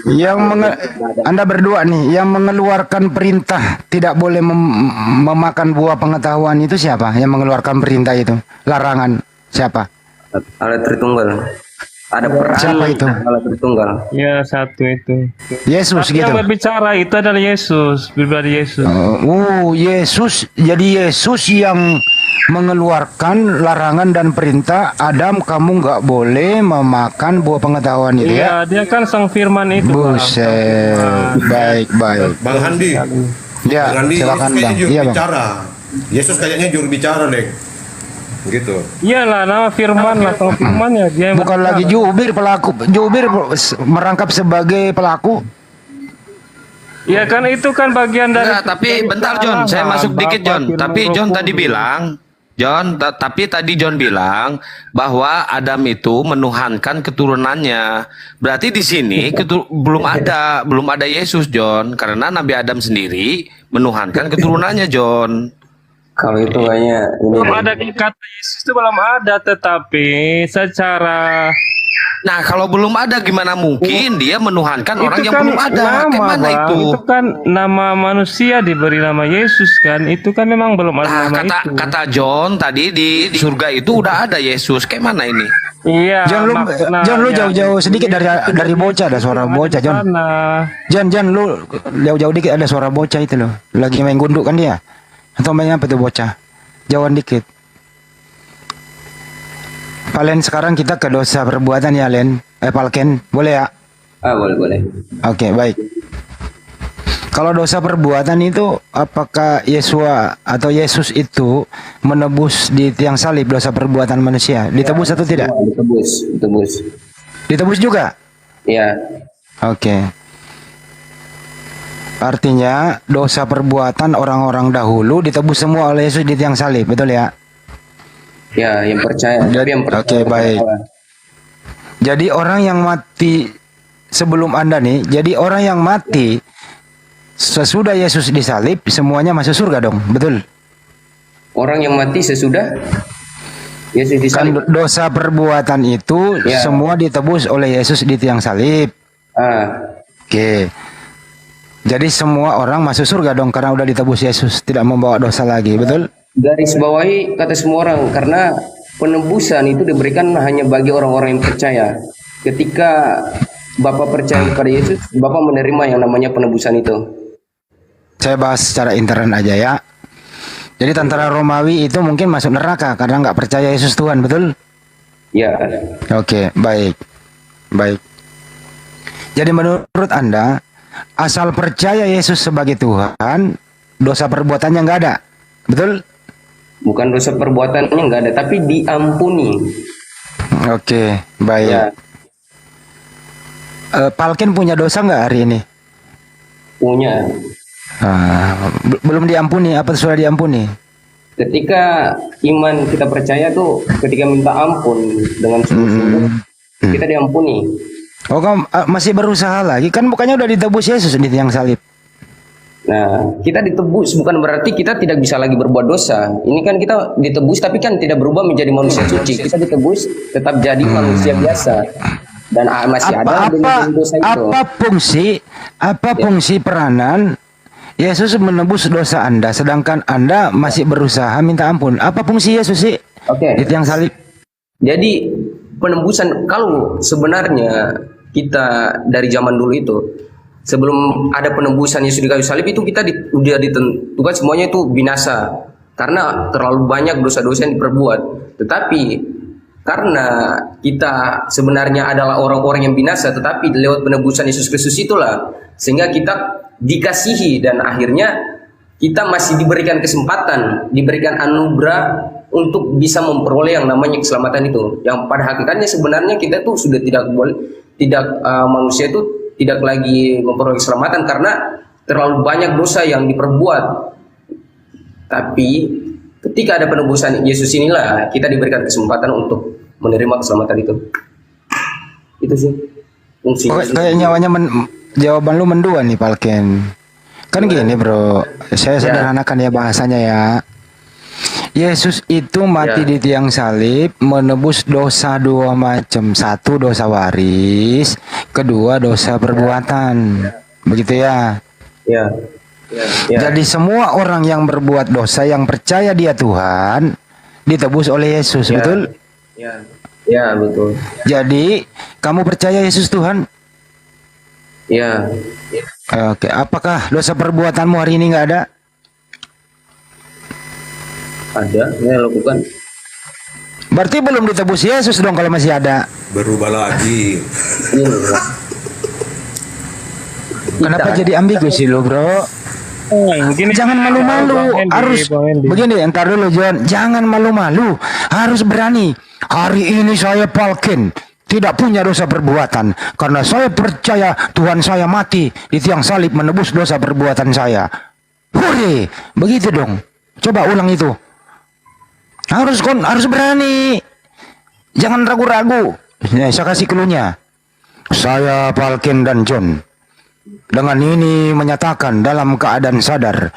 Anda berdua nih yang mengeluarkan perintah tidak boleh memakan buah pengetahuan itu siapa? Yang mengeluarkan perintah itu, larangan siapa? Allah Tritunggal. Ada peran Siapa itu? Allah Tritunggal. ya satu itu. Yesus Tapi gitu. yang berbicara itu adalah Yesus, pribadi Yesus. Yesus. Jadi Yesus yang mengeluarkan larangan dan perintah Adam, kamu nggak boleh memakan buah pengetahuan itu ya. Iya, dia kan sang firman itu. Bang. Buset. Baik. Bang Handi, Ya, Bang Handi, silakan Yesus Bang. kayaknya juru Iya, Bang. bicara. Yesus kayaknya juru bicara, Dek. Gitu. Iyalah, nama firman lah, sang firman ya dia. yang Bukan berbicara. lagi jubir pelaku. Jubir merangkap sebagai pelaku. Ya kan itu kan bagian dari. Enggak, tapi bentar John, saya masuk dikit John. Tapi John tadi bilang, tapi tadi John bilang bahwa Adam itu menuhankan keturunannya. Berarti di sini belum ada Yesus John, karena Nabi Adam sendiri menuhankan keturunannya John. Kalau itu kayaknya ini. Belum ada kata Yesus itu belum ada, tetapi secara Nah, kalau belum ada gimana mungkin dia menuhankan orang itu yang belum ada? Kayak mana Bang. itu? Itu kan nama manusia diberi nama Yesus kan. Itu kan memang belum ada Nah, nama itu. kata John tadi di surga itu udah ada Yesus. Kayak mana ini? Iya. John lu jauh-jauh sedikit dari bocah, ada suara bocah John. John lu jauh-jauh dikit, ada suara bocah itu loh. Lagi main gunduk kan dia? Atau main apa tuh bocah? Jauhan dikit. Valen, sekarang kita ke dosa perbuatan ya Len. Falken, boleh ya? Boleh, boleh. Oke, baik. Kalau dosa perbuatan itu, apakah Yesua atau Yesus itu menebus di tiang salib dosa perbuatan manusia? Ditebus atau tidak? Ditebus, ditebus. Ditebus juga? Ya, Oke. Artinya dosa perbuatan orang-orang dahulu ditebus semua oleh Yesus di tiang salib, betul ya? ya, yang percaya. Tapi yang percaya Oke, baik. Jadi orang yang mati sebelum Anda nih, jadi orang yang mati sesudah Yesus disalib, semuanya masuk surga dong, betul? Orang yang mati sesudah Yesus Kan disalib. dosa perbuatan itu Ya. semua ditebus oleh Yesus di tiang salib. Oke. Jadi semua orang masuk surga dong karena udah ditebus Yesus, tidak membawa dosa lagi, betul? Garis bawahi kata semua orang, karena penebusan itu diberikan hanya bagi orang-orang yang percaya. Ketika Bapak percaya kepada Yesus, Bapak menerima yang namanya penebusan itu. Saya bahas secara intern aja ya. Jadi tentara Romawi itu mungkin masuk neraka karena nggak percaya Yesus Tuhan, betul? Ya, Oke, baik. Baik. Jadi menurut Anda, asal percaya Yesus sebagai Tuhan, dosa perbuatannya nggak ada, betul? bukan dosa perbuatannya nggak ada, tapi diampuni. Oke, baik. Ya, Palkin punya dosa nggak hari ini? punya. Belum diampuni, apa sudah diampuni? Ketika iman kita percaya tuh, ketika minta ampun dengan sungguh-sungguh, kita diampuni. Oh, kamu masih berusaha lagi? Kan bukannya udah ditebus Yesus di tiang salib? Nah, kita ditebus bukan berarti kita tidak bisa lagi berbuat dosa. Ini kan kita ditebus tapi kan tidak berubah menjadi manusia suci. Kita ditebus tetap jadi manusia biasa. Dan masih ada benih dosa itu. Apa fungsi peranan Yesus menebus dosa Anda sedangkan Anda masih berusaha minta ampun? Apa fungsi Yesus sih Oke. di tiang salib? Jadi penembusan, kalau sebenarnya kita dari zaman dulu itu, sebelum ada penembusan Yesus di kayu salib itu kita udah ditentukan semuanya itu binasa karena terlalu banyak dosa-dosa yang diperbuat. Tetapi karena kita sebenarnya adalah orang-orang yang binasa, tetapi lewat penebusan Yesus Kristus itulah sehingga kita dikasihi dan akhirnya kita masih diberikan kesempatan, diberikan anugerah untuk bisa memperoleh yang namanya keselamatan itu. Yang pada hakikatnya sebenarnya kita tuh sudah manusia itu tidak lagi memperoleh keselamatan karena terlalu banyak dosa yang diperbuat. Tapi ketika ada penebusan Yesus inilah kita diberikan kesempatan untuk menerima keselamatan itu. Itu sih fungsinya. Kayak nyawanya jawaban lu mendua nih, Palken. Kan gini, bro. Saya sederhanakan ya bahasanya ya. Yesus itu mati di tiang salib menebus dosa dua macam. Satu, dosa waris. Kedua, dosa perbuatan. Begitu ya? Ya. Jadi semua orang yang berbuat dosa yang percaya dia Tuhan ditebus oleh Yesus, betul? Ya, betul. Jadi kamu percaya Yesus Tuhan? Ya. Oke, apakah dosa perbuatanmu hari ini nggak ada? Ada, saya lakukan. Berarti belum ditebus Yesus dong kalau masih ada. Berubah lagi. Kenapa jadi ambigu sih lo, bro? Jangan malu-malu, harus begini. Entar dulu, John. Jangan malu-malu, harus berani. Hari ini saya Palkin tidak punya dosa perbuatan karena saya percaya Tuhan saya mati di tiang salib menebus dosa perbuatan saya. Hore, begitu dong. Coba ulang itu. Harus berani. Jangan ragu-ragu. Ya, saya kasih clue-nya. Saya Palkin dan John dengan ini menyatakan dalam keadaan sadar,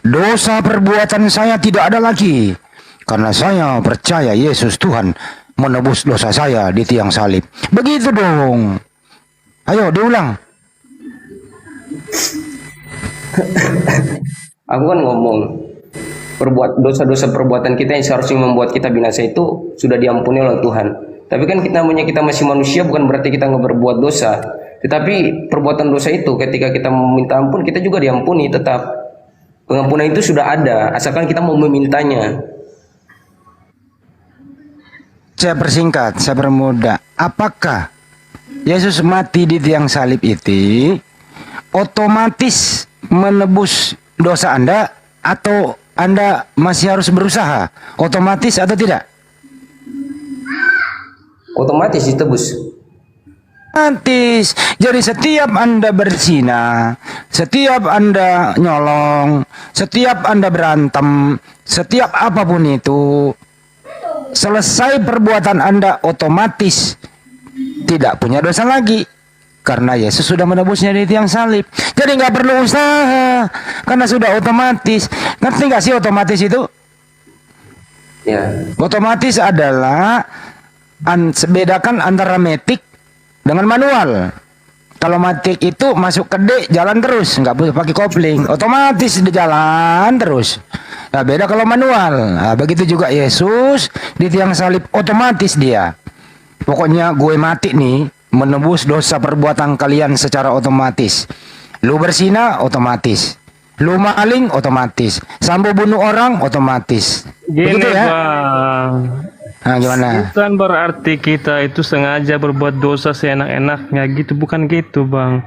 dosa perbuatan saya tidak ada lagi karena saya percaya Yesus Tuhan menebus dosa saya di tiang salib. Begitu dong. Ayo diulang. Aku kan ngomong dosa-dosa perbuatan kita yang seharusnya membuat kita binasa itu sudah diampuni oleh Tuhan. Tapi kan kita masih manusia, bukan berarti kita nggak berbuat dosa. Tetapi perbuatan dosa itu ketika kita meminta ampun kita juga diampuni tetap. Pengampunan itu sudah ada, asalkan kita mau memintanya. Saya persingkat, saya permudah. Apakah Yesus mati di tiang salib itu otomatis menebus dosa Anda, atau Anda masih harus berusaha? Otomatis atau tidak? Otomatis ditebus. Otomatis. Jadi setiap Anda berzina, setiap Anda nyolong, setiap Anda berantem, setiap apapun itu, selesai perbuatan Anda otomatis tidak punya dosa lagi, karena Yesus sudah menebusnya di tiang salib. Jadi nggak perlu usaha, karena sudah otomatis. Ngerti nggak sih otomatis itu? Ya. Otomatis adalah bedakan antara matic dengan manual. Kalau matic itu masuk ke D, jalan terus, nggak boleh pakai kopling, otomatis di jalan terus. Nah, beda kalau manual. Nah, begitu juga Yesus di tiang salib, otomatis dia. Pokoknya gue mati nih, menebus dosa perbuatan kalian secara otomatis. Lu berzina, otomatis. Lu maling, otomatis. Sambo bunuh orang, otomatis. Gini Begitu ya? Bang, Nah, gimana? bukan berarti kita itu sengaja berbuat dosa seenak-enaknya gitu, bukan gitu Bang.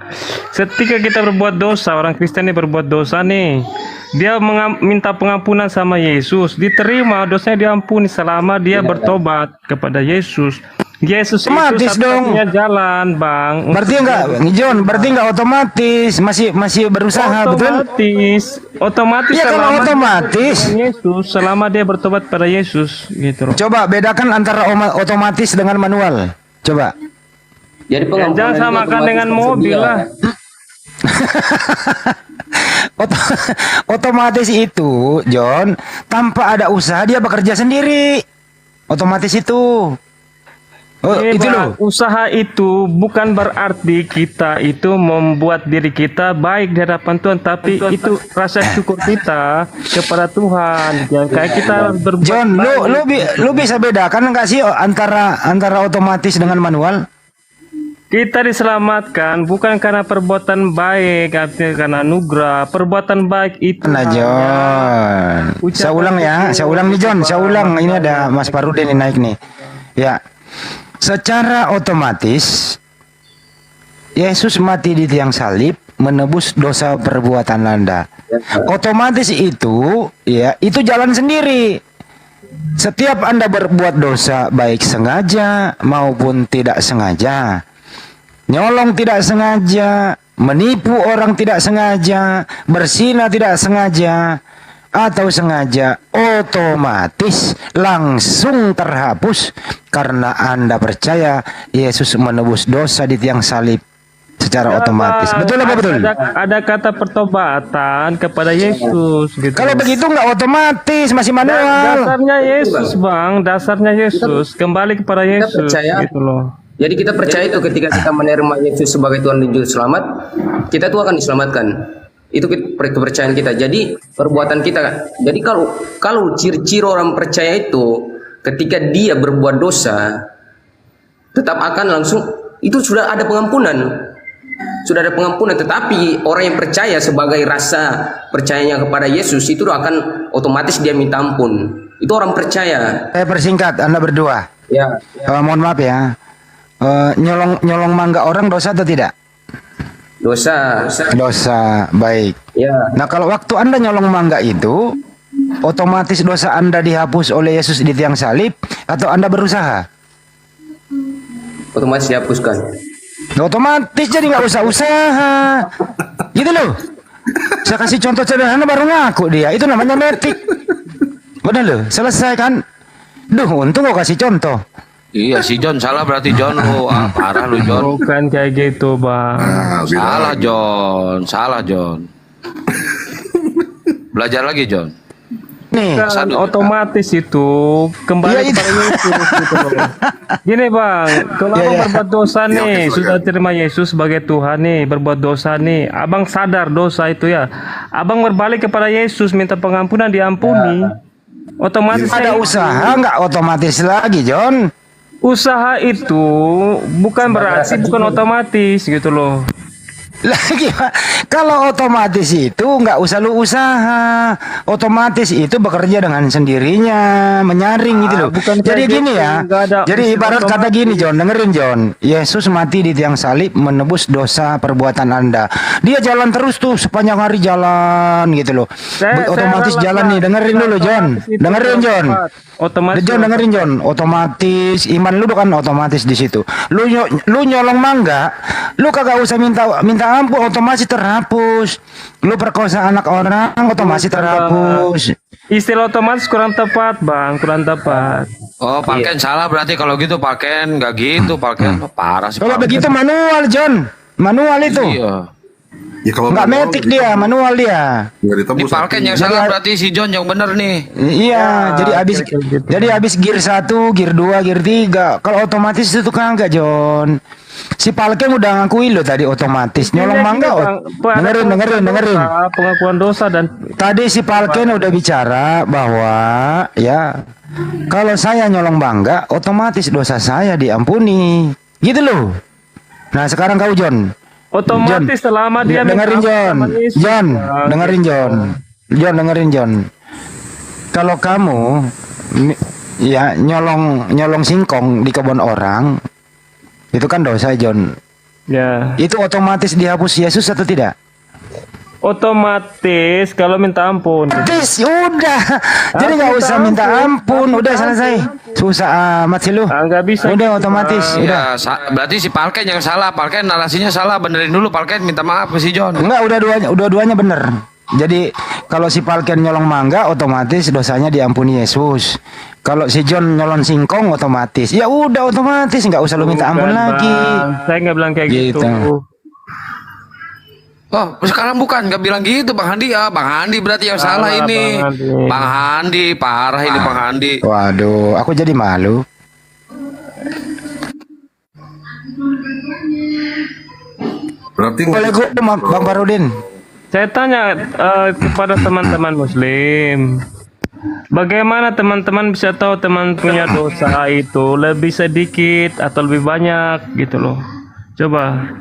Ketika kita berbuat dosa, orang Kristen ini berbuat dosa nih, dia minta pengampunan sama Yesus, diterima, dosanya diampuni selama dia bertobat kepada Yesus. Yesus Otomatis itu dong. satu-satunya jalan Bang. Berarti enggak, John, berarti enggak otomatis, masih berusaha, betul? Otomatis Ya, kalau selama otomatis. Yesus, selama dia bertobat pada Yesus gitu loh. Coba bedakan antara otomatis dengan manual. Coba. Jadi Ya, pengampunan jangan itu samakan otomatis dengan tersedia. mobil lah. Otomatis itu, John, tanpa ada usaha dia bekerja sendiri. Otomatis itu. Oh, itu Bang, loh. usaha itu bukan berarti kita itu membuat diri kita baik di hadapan Tuhan, tapi itu rasa syukur kita kepada Tuhan. Ya, kayak kita berbuat John, lu bisa bedakan enggak sih antara otomatis dengan manual? Kita diselamatkan bukan karena perbuatan baik, artinya karena anugerah. Perbuatan baik itu Nah, John. Saya ulang ya, saya ulang nih John, saya ulang. Ini ada Mas Parudin yang naik nih. Ya. Secara otomatis Yesus mati di tiang salib menebus dosa perbuatan Anda. Otomatis itu, ya, itu jalan sendiri. Setiap Anda berbuat dosa baik sengaja maupun tidak sengaja, nyolong tidak sengaja, menipu orang tidak sengaja, berzina tidak sengaja, atau sengaja, otomatis langsung terhapus karena Anda percaya Yesus menebus dosa di tiang salib secara otomatis. Betul apa betul? Ada kata pertobatan kepada Yesus gitu. Kalau begitu nggak otomatis, masih manual. Dasarnya Yesus Bang, dasarnya Yesus, kembali kepada Yesus percaya. gitu loh. Jadi kita percaya itu ketika kita menerima Yesus sebagai Tuhan dan Juru Selamat, kita tuh akan diselamatkan. Itu kepercayaan kita. Jadi perbuatan kita. Jadi kalau ciri-ciri orang percaya itu ketika dia berbuat dosa tetap akan langsung itu sudah ada pengampunan. Sudah ada pengampunan, tetapi orang yang percaya sebagai rasa percayanya kepada Yesus itu akan otomatis dia minta ampun. Itu orang percaya. Saya persingkat, Anda berdua. Ya. Mohon maaf ya. Nyolong mangga orang dosa atau tidak? Dosa. Dosa, baik. Ya. Nah, kalau waktu Anda nyolong mangga itu, otomatis dosa Anda dihapus oleh Yesus di tiang salib, atau Anda berusaha? Otomatis dihapuskan. Otomatis, jadi nggak usah usaha. Gitu loh. Saya kasih contoh sederhana baru ngaku dia. Itu namanya metik. Udah loh, selesai kan? Duh, untung kok kasih contoh. Iya si John salah berarti John lu parah lu John. Bukan kayak gitu Bang. Salah John, salah John. Belajar lagi John. Nih, Kan otomatis itu kembali Iya, itu. kepada Yesus gitu loh. Gini Bang, kalau Iya, abang iya. berbuat dosa nih, sudah terima Yesus sebagai Tuhan nih, berbuat dosa nih, abang sadar dosa itu ya, abang berbalik kepada Yesus minta pengampunan diampuni, otomatis ada usaha nggak otomatis lagi, John? usaha itu bukan berarti bukan otomatis gitu loh. Lagi kalau otomatis itu nggak usah lu usaha, otomatis itu bekerja dengan sendirinya, menyaring gitu loh. bukan Jadi kayak gini gitu, ya, nggak ada jadi istilah ibarat kata otomatis. gini John, dengerin John, Yesus mati di tiang salib menebus dosa perbuatan Anda. Dia jalan terus tuh sepanjang hari jalan gitu loh. Otomatis rela, jalan nih, dengerin dulu John, otomatis itu dengerin John. otomatis John dengerin John, otomatis iman lu kan otomatis di situ. Lu nyolong mangga, lu kagak usah minta ampun, otomatis terhapus. Lu perkosa anak orang, otomatis terhapus. istilah otomatis kurang tepat bang, kurang tepat. Oh, Palken salah berarti kalau gitu Palken nggak gitu Palken. Oh, parah sih. Kalau Palken. begitu manual John, manual itu. Iya. Ya kalau Nggak metik dia, manual dia. nggak Di ditebus. Palken yang salah berarti si John yang bener nih. Iya, jadi habis gear 1, gear 2, gear 3. Kalau otomatis itu kagak John. Si Palken udah ngakui lo tadi otomatis nyolong mangga. Dengerin. Pengakuan dosa dan Tadi si Palken udah bicara bahwa ya kalau saya nyolong mangga otomatis dosa saya diampuni. Gitu loh. Nah, sekarang kau John. otomatis selama dia dengerin minta John. sama Yesus, John, Bang. dengerin John. John dengerin John. Kalau kamu ya nyolong singkong di kebun orang itu kan dosa John. Ya. Itu otomatis dihapus Yesus atau tidak? Otomatis kalau minta ampun. Otomatis udah. Jadi nggak usah minta ampun, udah selesai. Susah amat sih lu. Nggak bisa. Udah otomatis, udah. Ya, berarti si Palken yang salah. Palken narasinya salah. Benerin dulu Palken minta maaf ke si John. Enggak, dua-duanya bener. Jadi kalau si Palken nyolong mangga otomatis dosanya diampuni Yesus. Kalau si John nyolong singkong otomatis. Ya udah otomatis nggak usah lu minta ampun Bukan, lagi. Bang. Saya nggak bilang kayak gitu. Oh, sekarang bukan nggak bilang gitu Bang Handi ya. Bang Handi berarti yang salah ini. Bang Handi, parah ini Bang Handi. Waduh, aku jadi malu. Berarti Boleh gue Bang Farudin. Saya tanya kepada teman-teman Muslim, bagaimana teman-teman bisa tahu teman punya dosa itu lebih sedikit atau lebih banyak gitu loh? Coba.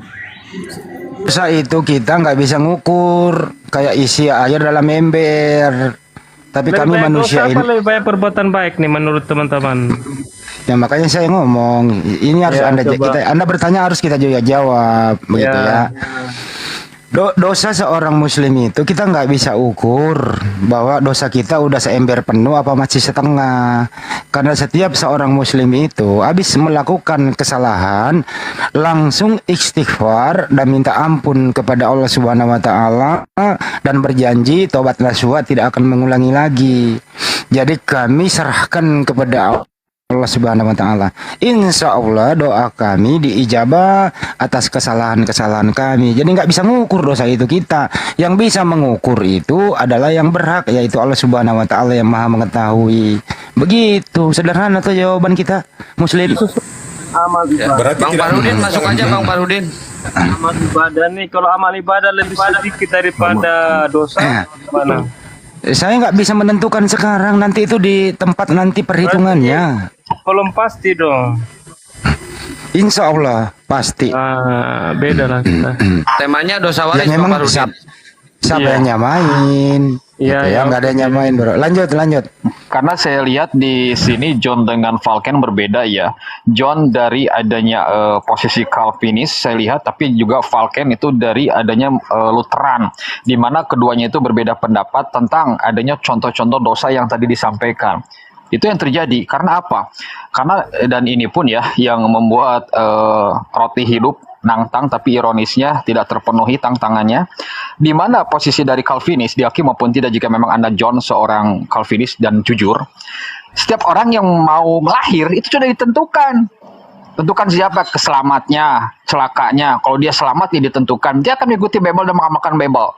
Dosa itu kita nggak bisa ngukur kayak isi air dalam ember. Tapi Lebih kami banyak manusia dosa ini. apa lebih banyak perbuatan baik nih menurut teman-teman? Ya makanya saya ngomong ini harus Ya, Anda coba. bertanya harus kita juga jawab begitu ya. Dosa seorang muslim itu kita nggak bisa ukur bahwa dosa kita udah seember penuh apa masih setengah, karena setiap seorang muslim itu habis melakukan kesalahan langsung istighfar dan minta ampun kepada Allah Subhanahu wa taala dan berjanji tobat nasuha tidak akan mengulangi lagi. Jadi kami serahkan kepada Allah Subhanahu wa taala. Insya Allah doa kami diijabah atas kesalahan-kesalahan kami. Jadi nggak bisa mengukur dosa itu kita. Yang bisa mengukur itu adalah yang berhak, yaitu Allah Subhanahu wa taala yang Maha mengetahui. Begitu sederhana tuh jawaban kita Muslim. Amal Ya, ibadah. Bang Farudin masuk aja Bang Farudin. Amal ibadah nih, kalau amal ibadah lebih sedikit daripada dosa, mana? Saya nggak bisa menentukan sekarang, nanti itu di tempat nanti perhitungannya. Belum pasti dong. Insya Allah pasti. Beda lah kita. Temanya dosa Ya waris Bang memang Farudin. siapa yang nyamain? Iya, Gitu ya, nggak ada yang nyamain bro. Lanjut. Karena saya lihat di sini John dengan Falken berbeda ya. John dari adanya posisi Calvinis saya lihat, tapi juga Falken itu dari adanya Lutheran, di mana keduanya itu berbeda pendapat tentang adanya contoh-contoh dosa yang tadi disampaikan. Itu yang terjadi karena apa? Karena dan ini pun ya yang membuat roti hidup nangtang, tapi ironisnya tidak terpenuhi tangtangannya. Di mana posisi dari Calvinis, diakui maupun tidak, jika memang Anda John seorang Calvinis dan jujur, setiap orang yang mau melahir itu sudah ditentukan. Tentukan siapa keselamatnya, celakanya. Kalau dia selamat ya ditentukan, dia akan mengikuti Bible dan mengamalkan Bible.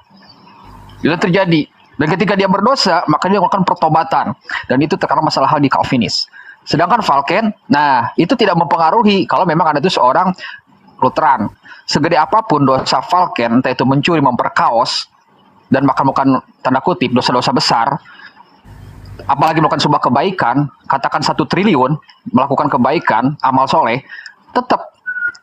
Itu terjadi. Dan ketika dia berdosa, maka dia melakukan pertobatan. Dan itu terkena masalah hal di Calvinis. Sedangkan Falken, nah itu tidak mempengaruhi kalau memang Anda itu seorang Lutheran. Segede apapun dosa Falken, entah itu mencuri, memperkaos, dan bahkan melakukan tanda kutip dosa-dosa besar, apalagi melakukan sebuah kebaikan, katakan 1 triliun, melakukan kebaikan, amal soleh, tetap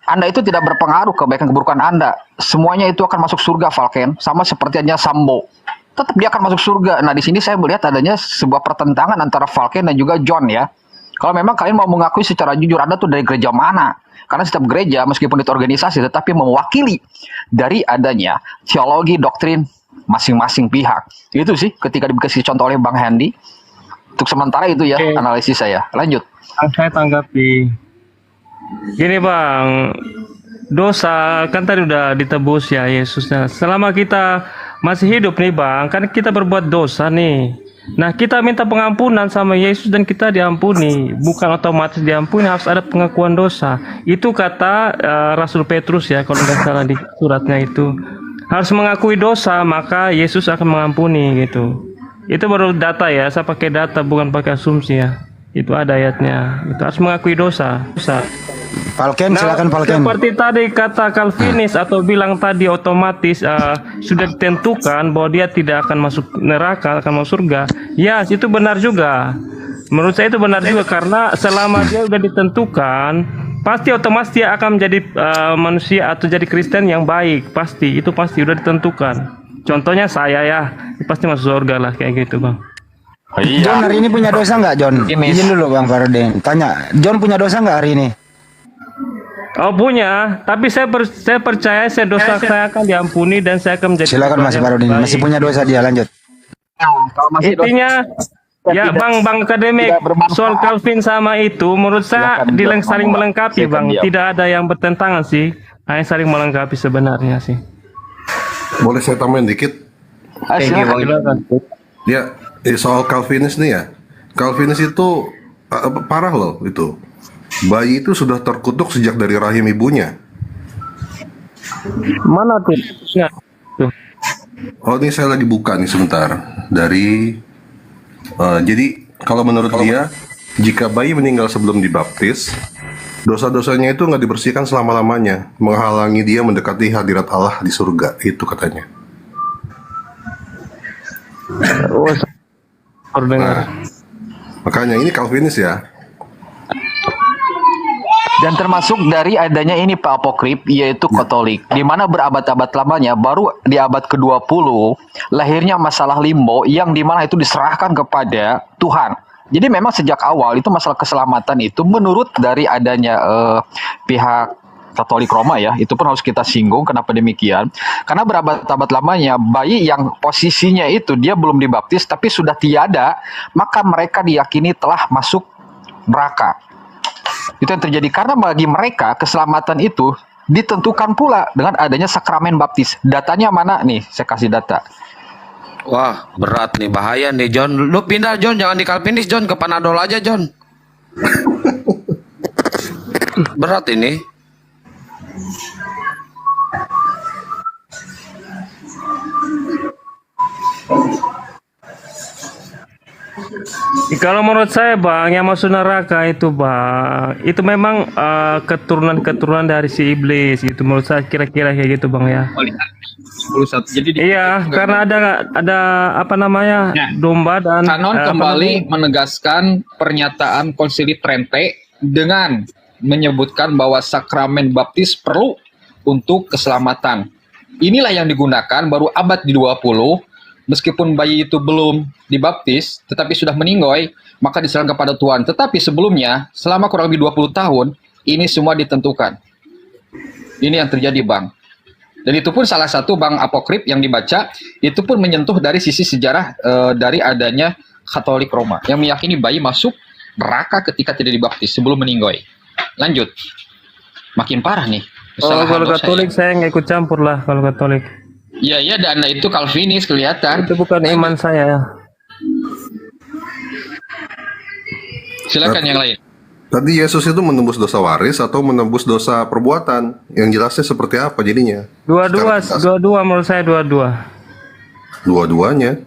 Anda itu tidak berpengaruh kebaikan keburukan Anda. Semuanya itu akan masuk surga, Falken. Sama seperti hanya Sambo. Tetap dia akan masuk surga. Nah, di sini saya melihat adanya sebuah pertentangan antara Falken dan juga John ya. Kalau memang kalian mau mengakui secara jujur Anda tuh dari gereja mana? Karena setiap gereja meskipun itu organisasi tetapi mewakili dari adanya teologi, doktrin masing-masing pihak. Itu sih ketika dikasih contoh oleh Bang Handi. Untuk sementara itu ya analisis saya. Lanjut. Saya tanggapi. Gini Bang, dosa kan tadi udah ditebus ya Yesusnya. Selama kita masih hidup nih Bang, kan kita berbuat dosa nih. Nah kita minta pengampunan sama Yesus dan kita diampuni. Bukan otomatis diampuni, harus ada pengakuan dosa. Itu kata Rasul Petrus ya, kalau nggak salah di suratnya itu. Harus mengakui dosa, maka Yesus akan mengampuni gitu. Itu baru data ya, saya pakai data bukan pakai asumsi ya. Itu ada ayatnya. Itu harus mengakui dosa. Falken, Nah, silakan Falken. seperti tadi kata Calvinis atau bilang tadi otomatis sudah ditentukan bahwa dia tidak akan masuk neraka, akan masuk surga. Ya, itu benar juga. Menurut saya itu benar juga karena selama dia sudah ditentukan, pasti otomatis dia akan menjadi manusia atau jadi Kristen yang baik. Pasti, itu pasti sudah ditentukan. Contohnya saya ya, pasti masuk surga lah kayak gitu Bang. John hari ini punya dosa nggak John? Izin dulu Bang Farden. Tanya, John punya dosa nggak hari ini? Oh punya, tapi saya percaya dosa saya akan diampuni dan saya akan menjadi. Silakan Mas Farden. Masih punya dosa dia, lanjut. Kalau masih Intinya ya Bang akademik soal Calvin sama itu menurut saya saling melengkapi Bang. Tidak ada yang bertentangan sih, hanya saling melengkapi sebenarnya sih. Boleh saya tambahin dikit? Silakan. Ya, soal Calvinis nih ya. Calvinis itu parah loh itu. Bayi itu sudah terkutuk sejak dari rahim ibunya. Mana tuh? Oh ini saya lagi buka nih sebentar. Dari jadi kalau menurut dia, jika bayi meninggal sebelum dibaptis, dosa-dosanya itu nggak dibersihkan selama-lamanya, menghalangi dia mendekati hadirat Allah di surga. Itu katanya. Nah, makanya ini Calvinis ya. Dan termasuk dari adanya ini Pak Apokrip, yaitu Katolik, di mana berabad-abad lamanya, baru di abad ke-20, lahirnya masalah limbo, yang dimana itu diserahkan kepada Tuhan. Jadi memang sejak awal, itu masalah keselamatan itu, menurut dari adanya pihak Katolik Roma ya, itu pun harus kita singgung, kenapa demikian? Karena berabad-abad lamanya, bayi yang posisinya itu, dia belum dibaptis, tapi sudah tiada, maka mereka diyakini telah masuk neraka. Itu yang terjadi karena bagi mereka keselamatan itu ditentukan pula dengan adanya sakramen baptis. Datanya mana nih? Saya kasih data. Wah, berat nih, bahaya nih John. Lu pindah John, jangan di Calvinis John, ke Panadol aja John. Berat ini. Kalau menurut saya Bang, yang masuk neraka itu Bang, itu memang keturunan dari si iblis. Itu menurut saya kira-kira kayak gitu Bang ya. 11. Jadi iya, karena ada apa namanya domba dan Kanon kembali menegaskan pernyataan Konsili Trente dengan menyebutkan bahwa sakramen baptis perlu untuk keselamatan. Inilah yang digunakan baru abad di-20. Meskipun bayi itu belum dibaptis, tetapi sudah meninggoy, maka diserahkan kepada Tuhan. Tetapi sebelumnya, selama kurang lebih 20 tahun, ini semua ditentukan. Ini yang terjadi, Bang. Dan itu pun salah satu Bang Apokrip yang dibaca, itu pun menyentuh dari sisi sejarah dari adanya Katolik Roma, yang meyakini bayi masuk neraka ketika tidak dibaptis, sebelum meninggoy. Lanjut. Makin parah nih. Kalau Katolik saya nggak ikut campur lah, kalau Katolik. Iya, dan itu Calvinis kelihatan. Itu bukan iman saya. Silakan yang lain. Tadi Yesus itu menembus dosa waris atau menembus dosa perbuatan? Yang jelasnya seperti apa jadinya? Dua-dua menurut saya dua-dua. Dua-duanya?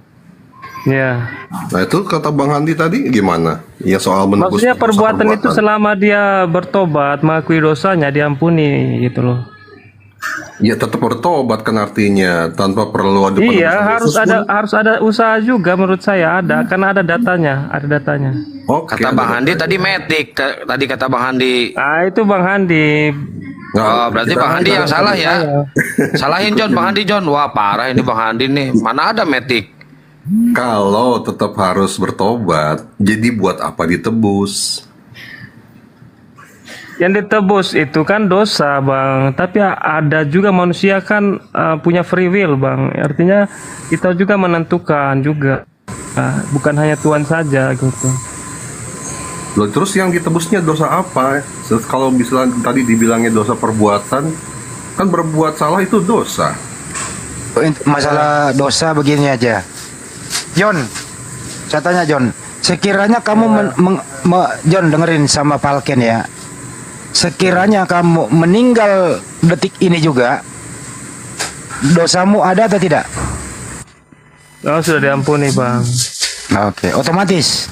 Ya. Nah itu kata Bang Handi tadi gimana? Ya soal menembus maksudnya dosa perbuatan itu selama dia bertobat, mengakui dosanya, diampuni gitu loh. Ya tetap bertobat kan artinya tanpa perlu ada iya harus ada usaha juga menurut saya ada karena ada datanya Oke, kata Bang Handi tadi metik tadi kata Bang Handi itu Bang Handi Oh, berarti kita Bang Andi yang salah ya. Saya. Salahin John, Bang Andi John. Wah, parah ini Bang Andi nih. Mana ada metik? kalau tetap harus bertobat, jadi buat apa ditebus? Yang ditebus itu kan dosa, Bang. Tapi ada juga manusia kan punya free will, Bang. Artinya kita juga menentukan juga. Bukan hanya Tuhan saja gitu. Loh, terus yang ditebusnya dosa apa? Kalau misalnya tadi dibilangnya dosa perbuatan, kan berbuat salah itu dosa. Masalah dosa begini aja. John, saya tanya John, sekiranya kamu John dengerin sama Falken ya. Sekiranya kamu meninggal detik ini juga, dosamu ada atau tidak? Oh, sudah diampuni, Bang. Oke, otomatis.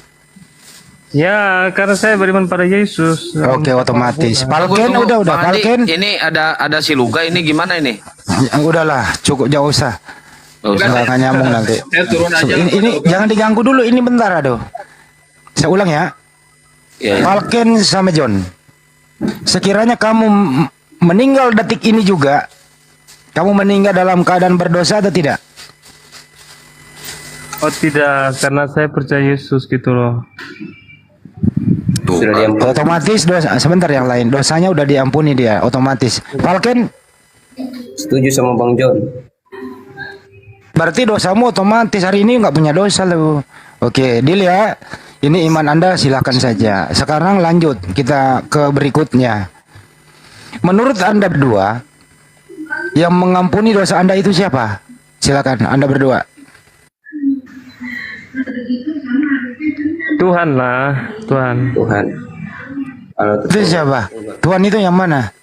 Ya, karena saya beriman pada Yesus. Oke, otomatis. Falken Tunggu, udah Bang Andi, Falken. ini ada si Luga ini gimana ini? Udahlah, cukup jauh usah. Nggak nyambung nanti. Saya turun aja. Ini jangan diganggu dulu, ini bentar aduh. Saya ulang ya. Ya, ya. Falken sama John. Sekiranya kamu meninggal detik ini juga, kamu meninggal dalam keadaan berdosa atau tidak? Oh, tidak, karena saya percaya Yesus gitu loh. Tuh, Sudah kan. diampuni. Otomatis dosa, sebentar yang lain, dosanya udah diampuni dia, otomatis. Falken, Setuju sama Bang John. berarti dosamu otomatis hari ini nggak punya dosa lu. Oke, deal ya. Ini iman Anda silakan saja. Sekarang lanjut kita ke berikutnya. Menurut Anda berdua, yang mengampuni dosa Anda itu siapa? Silakan Anda berdua. Tuhan lah, Tuhan. Tuhan. Kalau Itu siapa? Tuhan itu yang mana?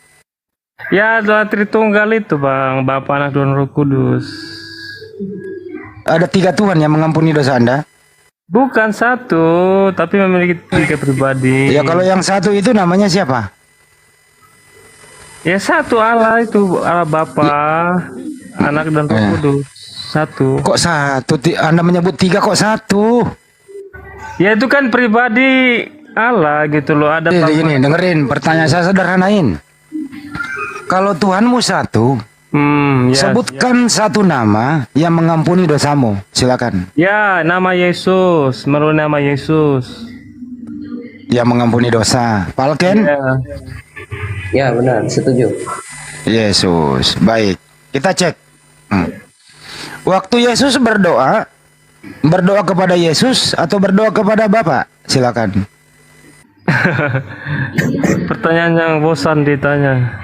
Ya, Tuhan Tritunggal itu, Bang. Bapa, Anak, dan Roh Kudus. Ada 3 Tuhan yang mengampuni dosa Anda? Bukan satu, tapi memiliki 3 pribadi. Ya kalau yang satu itu namanya siapa? Ya satu Allah itu, Allah Bapa, Anak, dan Roh Kudus. Satu. Kok satu? Anda menyebut 3 kok satu? Ya itu kan pribadi Allah gitu loh. Ada Ini dengerin, pertanyaan saya sederhanain. Kalau Tuhanmu satu, ya, sebutkan satu nama yang mengampuni dosamu. Silakan. ya, nama Yesus, melalui nama Yesus. Yang mengampuni dosa. Falken? Ya. Ya benar, setuju. Yesus. Baik. Kita cek. Waktu Yesus berdoa kepada Yesus atau berdoa kepada Bapa? Silakan. Pertanyaan yang bosan ditanya.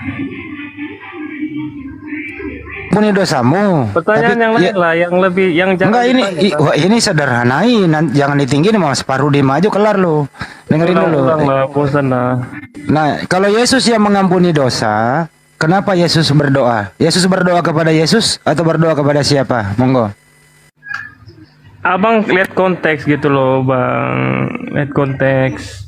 Ampuni dosamu. Pertanyaan Tapi yang lain lah, yang lebih, yang jangan Enggak ini ditanya, Bang. wah, ini sederhanain, jangan ditinggiin mau separuh di maju kelar lu. Dengerin dulu. Ulang lah, bosan lah. Nah, kalau Yesus yang mengampuni dosa, kenapa Yesus berdoa? Yesus berdoa kepada Yesus atau berdoa kepada siapa? Monggo. Abang lihat konteks gitu loh, Bang. Lihat konteks.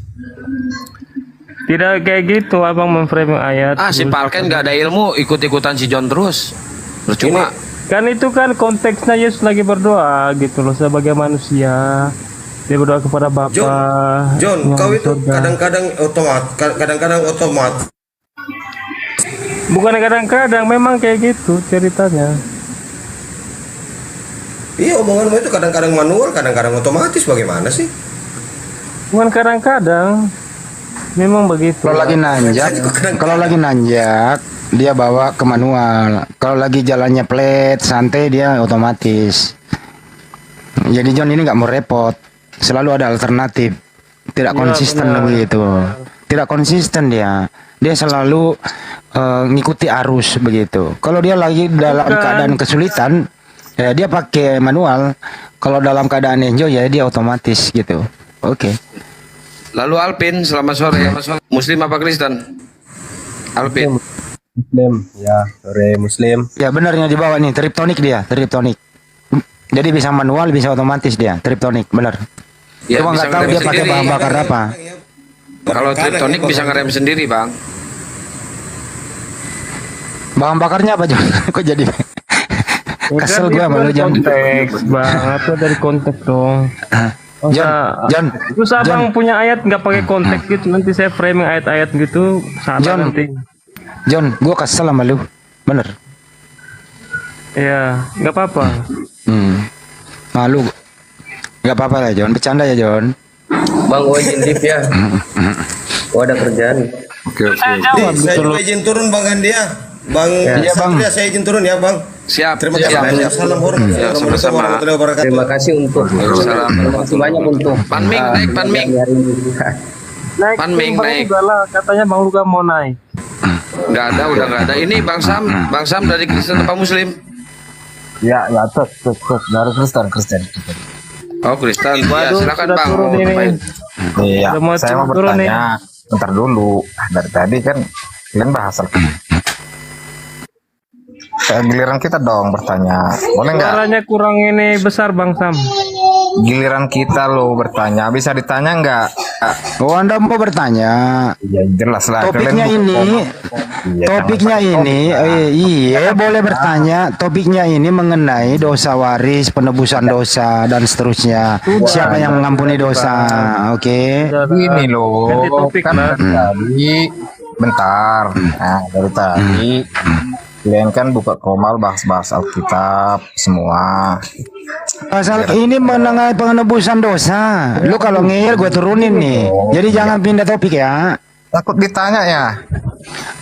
Tidak kayak gitu, Abang memframing ayat. Si Falken nggak ada ilmu, ikut-ikutan si John terus. Percuma. Kan itu kan konteksnya Yesus lagi berdoa gitu loh sebagai manusia. Dia berdoa kepada Bapa. John, yang kau di itu surga. kadang-kadang otomat. Bukan kadang-kadang, memang kayak gitu ceritanya. Iya, omonganmu itu kadang-kadang manual, kadang-kadang otomatis. Bagaimana sih? Bukan kadang-kadang, memang begitu. Kalau lagi nanjak, dia bawa ke manual. Kalau lagi jalannya flat, santai, dia otomatis. Jadi John ini nggak mau repot, selalu ada alternatif. Tidak Ya, konsisten benar. begitu. Tidak konsisten dia. Dia selalu ngikuti arus begitu. Kalau dia lagi dalam Bukan. keadaan kesulitan, ya dia pakai manual. Kalau dalam keadaan enjoy ya dia otomatis gitu. Oke. Lalu Alpin, selamat sore. Muslim apa Kristen? Alpin. Muslim, ya, sore Muslim. Ya benarnya dibawa nih, triptonik dia, triptonik. Jadi bisa manual, bisa otomatis dia, triptonik, benar. Ya, Cuma bisa nggak tahu ngerem dia pakai sendiri. bahan bakar apa. Kalau triptonik bisa ngerem sendiri, Bang. Bahan bakarnya apa John? Kok jadi kesel Kan gua itu sama lu dari John. konteks, Bang. Itu dari konteks dong. John, Terus abang punya ayat nggak pakai konteks gitu, nanti saya framing ayat-ayat gitu salah John. nanti. John, gua kesel sama lu. Bener. Iya, nggak apa-apa. Malu. Nggak apa-apa lah John, bercanda ya John. Bang, gue izin lift ya. Gue ada kerjaan. Oke. Saya juga izin turun Bang Gandia. Bang Satria, saya izin turun ya Bang. Siap. Terima kasih banyak. Salam hormat. Assalamualaikum warahmatullahi wabarakatuh. Terima kasih untuk terima kasih banyak untuk Panming naik, Panming. Naik, Panming Bang naik. Luga lah, katanya Bang Luga mau naik. Nggak ada, udah nggak ada. Ini Bang Sam dari Kristen apa Muslim? Ya, terus dari Kristen. Oh, Kristen. Ya, Waduh, silakan sudah Bang. turun Mau ini. ngapain? Iya, Udah mau saya mau turun nih. bertanya. Bentar dulu. Dari tadi kan kalian bahas giliran kita dong bertanya. Boleh nggak? Suaranya kurang ini besar Bang Sam. Giliran kita lo bertanya. Bisa ditanya nggak? Oh, Anda mau bertanya? Ya jelas lah. Topiknya ini, iya boleh bertanya. Topiknya ini mengenai dosa waris, penebusan dosa dan seterusnya. Siapa yang mengampuni dosa? Oke. Ini loh, kan dari tadi, bentar. Nah, dari tadi kalian kan buka komal bahas-bahas Alkitab semua. Pasal ini mengenai penebusan dosa. Lu kalau ngeyel gue turunin nih. Jadi jangan pindah topik ya. Takut ditanya ya.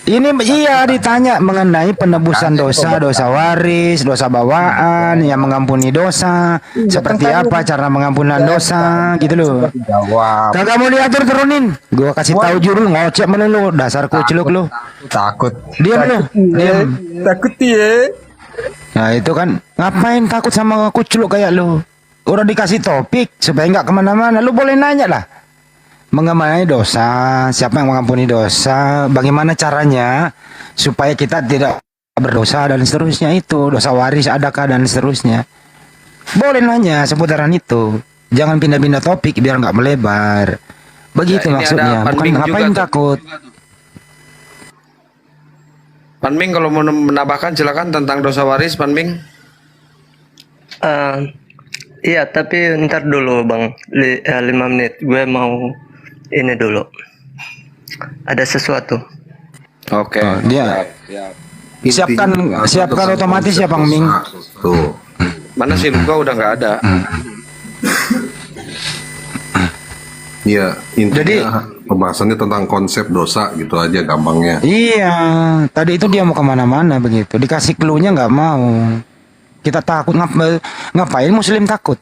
Ini iya ditanya mengenai penebusan dosa, dosa waris, dosa bawaan, yang mengampuni dosa, seperti apa cara mengampunan dosa, gitu loh. Jawab. Kagak mau diatur turunin. Gua kasih tahu juru ngocek melulu, dasar kucluk lu. Takut. Diam lu. Diam. Takut ya. Nah itu kan ngapain takut sama kucluk kayak lu? Udah dikasih topik supaya nggak kemana-mana. Lu boleh nanya lah. Mengenai dosa, siapa yang mengampuni dosa, bagaimana caranya supaya kita tidak berdosa dan seterusnya itu, dosa waris adakah dan seterusnya. Boleh nanya seputaran itu, jangan pindah-pindah topik biar nggak melebar. Begitu Ya, ini maksudnya, ada bukan Panming ngapain juga tuh. takut. Panming kalau mau menambahkan silakan tentang dosa waris, Panming. Iya, tapi ntar dulu Bang, 5 menit. Gue mau ini dulu. Ada sesuatu. Oke. Dia siapkan otomatis ya Bang Ming. Tuh. Mana sih Luka udah nggak ada. Iya, intinya pembahasannya tentang konsep dosa gitu aja gampangnya. Iya, tadi itu dia mau kemana-mana begitu, dikasih clue-nya nggak mau. Kita takut ngapain Muslim takut?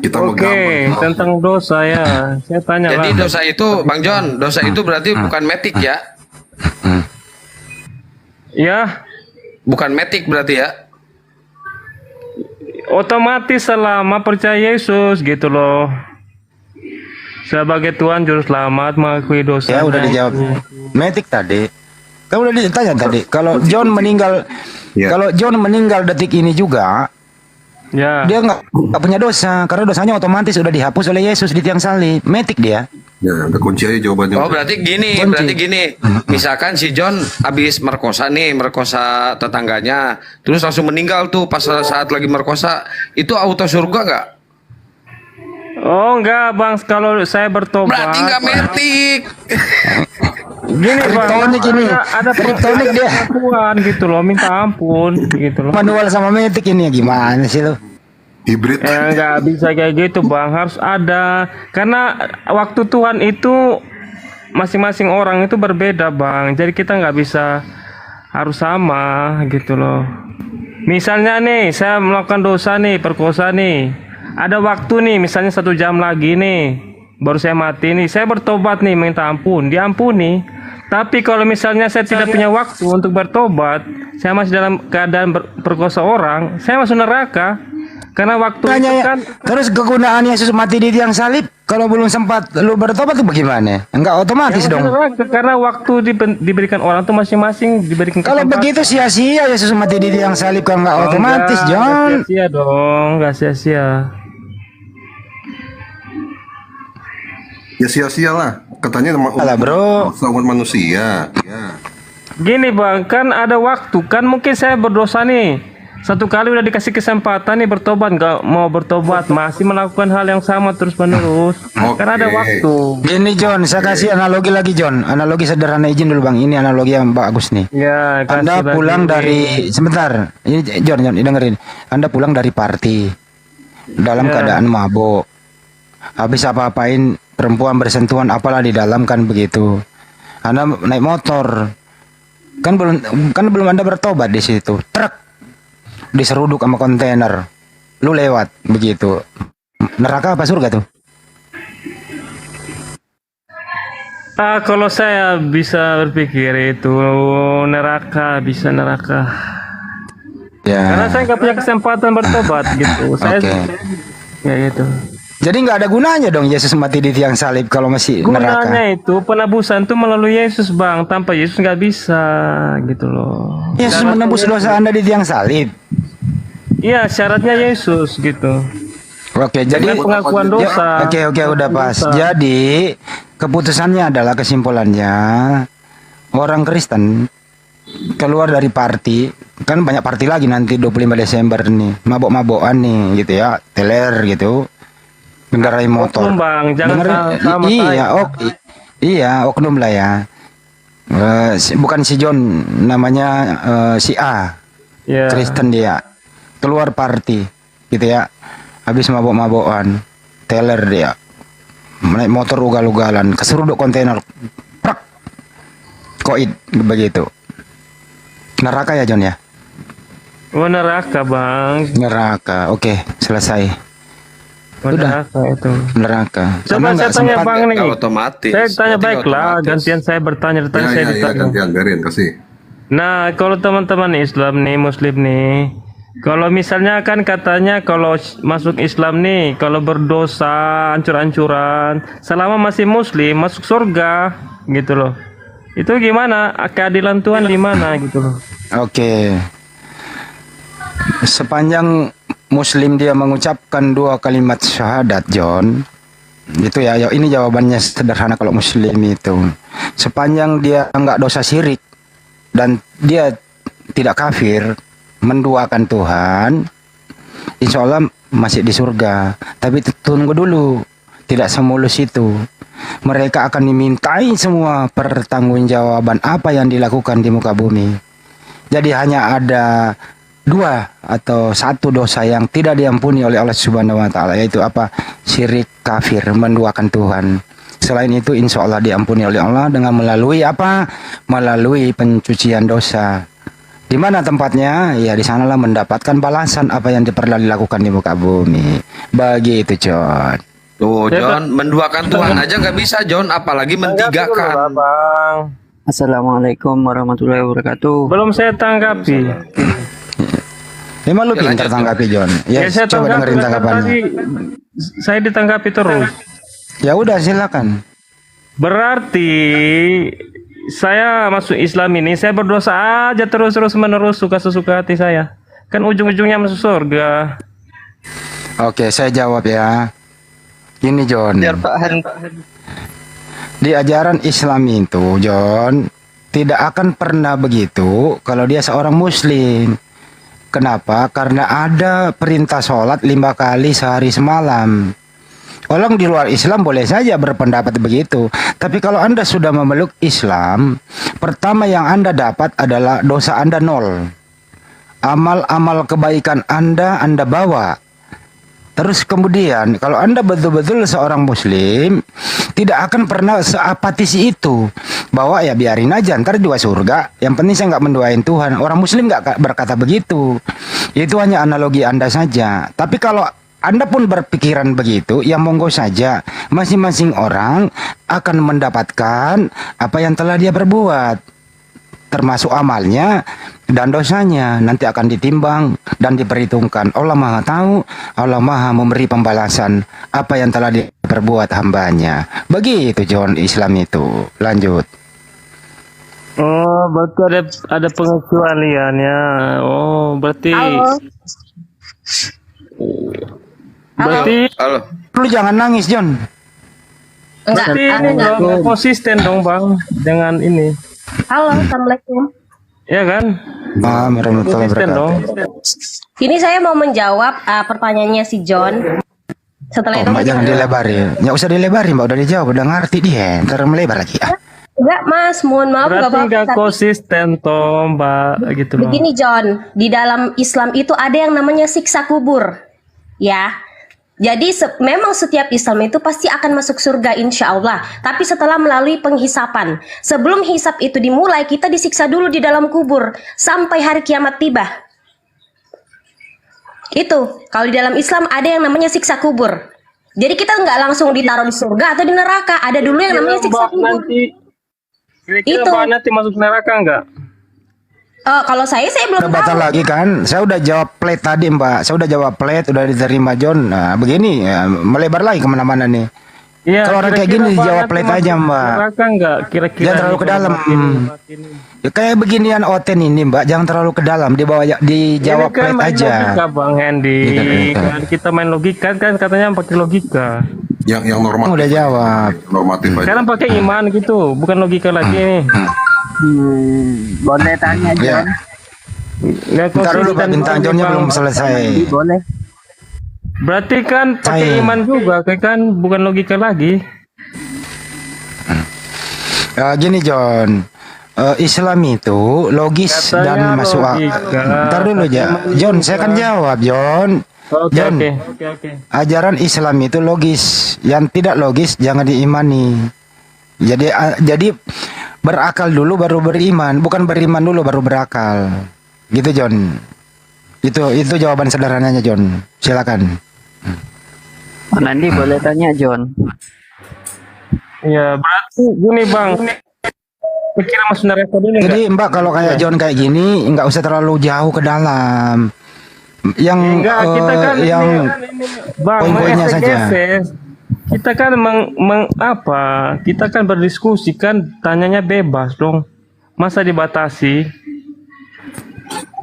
Kita Oke, tentang dosa ya. Saya tanya Jadi lah. dosa itu, Bang John, dosa itu berarti bukan metik ya? Ya, Bukan metik berarti ya? otomatis selama percaya Yesus gitu loh. Sebagai Tuhan juru selamat mengakui dosa. Ya udah dijawab. Metik tadi. Kan udah ditanya tadi. Kalau John meninggal, kalau John meninggal detik ini juga, ya. dia nggak punya dosa karena dosanya otomatis sudah dihapus oleh Yesus di tiang salib. Metik dia. Ya, udah kunci aja jawabannya. Oh berarti gini, misalkan si John habis merkosa merkosa tetangganya, terus langsung meninggal tuh pas saat lagi merkosa, itu auto surga nggak? Oh enggak Bang, kalau saya bertobat. Berarti nggak metik. Gini Bang, Kriptonik ini. ada Kriptonik dia. Tuhan gitu loh, minta ampun gitu loh. Manual sama metik ini ya gimana sih lo? Hibrid. Nggak bisa kayak gitu Bang, harus ada. Karena waktu Tuhan itu masing-masing orang itu berbeda Bang. Jadi kita nggak bisa harus sama gitu loh. Misalnya nih, saya melakukan dosa nih, perkosa nih. Ada waktu nih, misalnya 1 jam lagi nih, baru saya mati nih. Saya bertobat nih, minta ampun, diampuni. Tapi kalau misalnya saya tidak punya waktu untuk bertobat, saya masih dalam keadaan perkosa orang, saya masuk neraka. Karena waktu itu kan. Terus kegunaan Yesus mati di tiang salib kalau belum sempat lu bertobat tuh bagaimana? Enggak otomatis dong. Karena waktu diberikan orang tuh masing-masing diberikan. Kalau begitu sia-sia Yesus mati di tiang salib kan enggak otomatis, John. Enggak sia-sia dong, enggak sia-sia. Ya sia-sia lah. Katanya umat manusia. Ya. Gini Bang, kan ada waktu kan mungkin saya berdosa nih. Satu kali udah dikasih kesempatan nih bertobat, nggak mau bertobat, masih melakukan hal yang sama terus menerus. Kan ada waktu. Gini John, saya kasih analogi lagi John. Analogi sederhana, izin dulu Bang. Ini analogi yang bagus nih. Ya, Anda pulang dari sebentar. Ini John dengerin. Anda pulang dari party dalam keadaan mabuk. Habis apa-apain perempuan bersentuhan apalah di dalam kan begitu. Anda naik motor. Kan belum Anda bertobat di situ. Truk diseruduk sama kontainer, lu lewat begitu, neraka apa surga tuh? Kalau saya bisa berpikir itu neraka, bisa neraka. Ya. Karena saya nggak punya kesempatan bertobat gitu. Saya ya gitu. Jadi nggak ada gunanya dong Yesus mati di tiang salib kalau masih neraka. Gunanya itu penebusan itu melalui Yesus Bang. Tanpa Yesus nggak bisa gitu loh. Yesus menebus dosa Anda di tiang salib. Iya, syaratnya Yesus gitu. Oke, jadi pengakuan dosa. Oke, udah pas. Jadi keputusannya adalah kesimpulannya orang Kristen keluar dari party, kan banyak party lagi nanti 25 Desember nih, mabok-mabokan nih gitu ya, teler gitu, kendarai motor. Oknum Bang, jangan sama iya, oknum lah ya. Bukan si John, namanya si A, Kristen dia. Keluar party gitu ya, habis mabok-mabokan, teler dia, naik motor ugal-ugalan, keseruduk kontainer, prak, koid begitu. Neraka ya John ya? Oh neraka Bang. Neraka, oke, selesai. Udah Neraka itu. Neraka. Coba saya tanya Bang nih. Otomatis. Saya tanya baiklah, gantian saya bertanya, saya ditanya. Gantian, Garin, kasih. Nah, kalau teman-teman Islam nih, Muslim nih, kalau misalnya kan katanya kalau masuk Islam nih, kalau berdosa ancur-ancuran, selama masih Muslim masuk surga, gitu loh. Itu gimana? Keadilan Tuhan di mana gitu loh? Oke. Sepanjang Muslim dia mengucapkan 2 kalimat syahadat, John, gitu ya. Ini jawabannya sederhana kalau Muslim itu. Sepanjang dia enggak dosa syirik dan dia tidak kafir, menduakan Tuhan, insya Allah masih di surga. Tapi tunggu dulu, tidak semulus itu. Mereka akan dimintai semua pertanggungjawaban apa yang dilakukan di muka bumi. Jadi hanya ada 2 atau 1 dosa yang tidak diampuni oleh Allah Subhanahu wa taala, yaitu apa? Syirik, kafir, menduakan Tuhan. Selain itu insya Allah diampuni oleh Allah dengan melalui apa? Melalui pencucian dosa. Di mana tempatnya? Ya di sanalah mendapatkan balasan apa yang pernah dilakukan di muka bumi. Begitu John. Tuh John, menduakan Tuhan aja nggak bisa John, apalagi mentigakan. Assalamualaikum warahmatullahi wabarakatuh. Belum saya tanggapi. Memang lu pintar tanggapi John. Ya, saya coba dengerin tanggapannya. Tadi saya ditanggapi terus. Ya udah silakan. Berarti saya masuk Islam ini, saya berdosa aja terus menerus suka-suka hati saya. Kan ujung-ujungnya masuk surga. Oke, saya jawab ya. Gini John. Biar Pak Han. Di ajaran Islam itu John tidak akan pernah begitu kalau dia seorang Muslim. Kenapa? Karena ada perintah sholat 5 kali sehari semalam. Orang di luar Islam boleh saja berpendapat begitu. Tapi kalau Anda sudah memeluk Islam, pertama yang Anda dapat adalah dosa Anda 0. Amal-amal kebaikan Anda bawa. Terus kemudian kalau Anda betul-betul seorang Muslim, tidak akan pernah seapatis itu. Bahwa ya biarin aja, ntar juga surga. Yang penting saya nggak mendoain Tuhan. Orang Muslim nggak berkata begitu. Itu hanya analogi Anda saja. Tapi kalau Anda pun berpikiran begitu, ya monggo saja. Masing-masing orang akan mendapatkan apa yang telah dia perbuat, termasuk amalnya dan dosanya. Nanti akan ditimbang dan diperhitungkan. Allah Maha tahu, Allah Maha memberi pembalasan apa yang telah diperbuat hambanya. Begitu John Islam itu. Lanjut. Oh, berarti ada pengecualiannya. Oh, berarti. Halo. Berarti lu jangan nangis John. Enggak, berarti konsisten dong Bang dengan ini. Halo, assalamualaikum. Ya kan? Warahmatullahi wabarakatuh. Ini saya mau menjawab pertanyaannya si John. Setelah itu Mbak jangan dilebarin. Nggak usah dilebarin, Mbak. Udah dijawab, udah ngerti dia. Ntar melebar lagi. enggak Mas, mohon maaf Berarti nggak apa-apa. konsisten toh Mbak gitu loh. Begini John, di dalam Islam itu ada yang namanya siksa kubur. Ya. Jadi memang setiap Islam itu pasti akan masuk surga insya Allah. Tapi setelah melalui penghisapan. Sebelum hisap itu dimulai, kita disiksa dulu di dalam kubur. Sampai hari kiamat tiba. Itu, kalau di dalam Islam ada yang namanya siksa kubur. Jadi kita nggak langsung ditaruh di surga atau di neraka. Ada dulu yang namanya siksa kubur. Kira-kira Mbak nanti masuk neraka nggak? Kalau saya belum Udah batal tahu. lagi kan? Saya udah jawab plate tadi Mbak. Saya udah jawab plate, udah diterima John. Nah begini, melebar lagi kemana-mana nih. Iya, Kalau orang kayak kira-kira gini Mbak dijawab nanti plate masuk aja Mbak. Neraka nggak? Kira-kira Jangan terlalu ke dalam. Ya, kayak beginian Oten ini Mbak, jangan terlalu ke dalam. Dijawab Ini kan plate main aja. logika Bang Hendy. Kan kita main logika kan katanya pakai logika. Yang normatif. Udah jawab. Normatif aja. Sekarang pakai iman gitu, bukan logika lagi nih. Boleh tanya John? Bentar dulu Pak, bintang Johnnya belum selesai. Boleh. Berarti kan pakai iman juga, kan bukan logika lagi. Gini John, Islam itu logis Katanya dan masuk logika. Bentar dulu ya, John. Saya kan jawab John. John, Oke. ajaran Islam itu logis. Yang tidak logis jangan diimani. Jadi berakal dulu baru beriman, bukan beriman dulu baru berakal. Gitu John. Itu jawaban sederhananya John. Silakan. Nanti boleh tanya John? Ya berarti gini Bang. Pikiran masuk neraka dulu nggak? Jadi Mbak kalau kayak John kayak gini nggak usah terlalu jauh ke dalam. Yang kita kan yang Bang, poin-poinnya saja. Kita kan kita kan berdiskusi kan, tanyanya bebas dong. Masa dibatasi?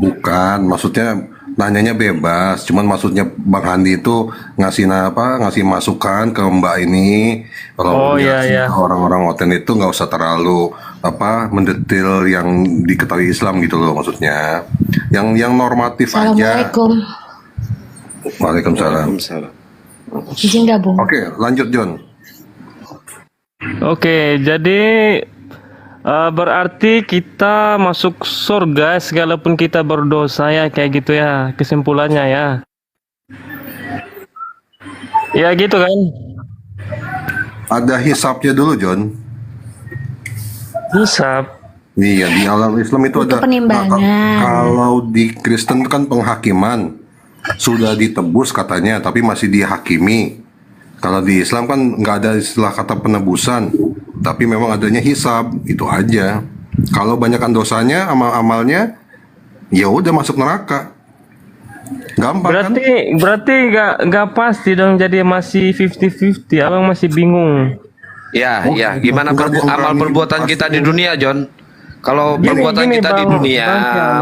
Bukan, maksudnya nanyanya bebas. Cuman maksudnya Bang Handi itu ngasih masukan ke Mbak ini. Kalau orang-orang Oten itu nggak usah terlalu mendetil yang diketahui Islam gitu loh maksudnya. Yang normatif aja. Assalamualaikum. Waalaikumsalam. Izin gabung. Oke, lanjut John. Oke, jadi berarti kita masuk surga sekalipun kita berdosa ya, kayak gitu ya kesimpulannya ya. Ya gitu kan. Ada hisapnya dulu John. Hisap. Iya, di alam Islam itu ada penimbangan. Kalau di Kristen itu kan penghakiman. Sudah ditebus katanya, tapi masih dihakimi. Kalau di Islam kan nggak ada istilah kata penebusan, tapi memang adanya hisab, itu aja. Kalau banyakkan dosanya, amalnya, ya udah masuk neraka. Gampang Berarti nggak pasti dong, jadi masih 50-50. Abang masih bingung. Ya, gimana amal perbuatan kita di dunia, John? Kalau Gini, perbuatan kita di Bang, dunia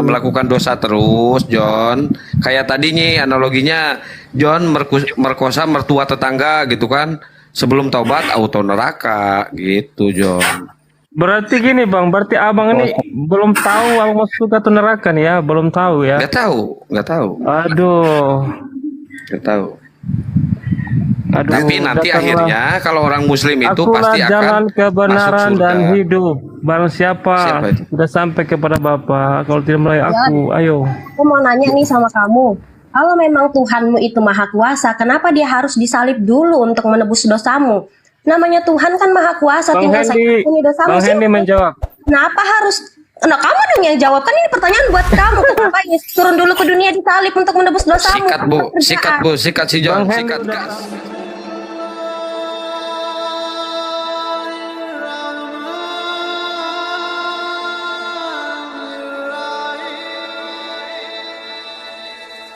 melakukan dosa terus, John. Kayak tadi nih analoginya, John merkosa mertua tetangga gitu kan. Sebelum taubat auto neraka gitu, John. Berarti gini Bang, berarti abang ini belum tahu abang masuk atau neraka nih ya, belum tahu ya? Nggak tahu. Aduh. Nggak tahu. Aduh, tapi nanti akhirnya kalau orang Muslim itu pasti akan jalan kebenaran masuk surga. dan hidup. Barang siapa sudah sampai kepada Bapa, kalau tidak melalui aku, ayo. Aku mau nanya nih sama kamu. Kalau memang Tuhanmu itu maha kuasa, kenapa dia harus disalib dulu untuk menebus dosamu? Namanya Tuhan kan maha kuasa, tinggal saja ini dosamu. Bang Hendy menjawab. Kenapa harus? Nah, kamu dong yang jawab, kan ini pertanyaan buat kamu. Kenapa ini turun dulu ke dunia disalib untuk menebus dosamu? Sikat si John, sikat gas.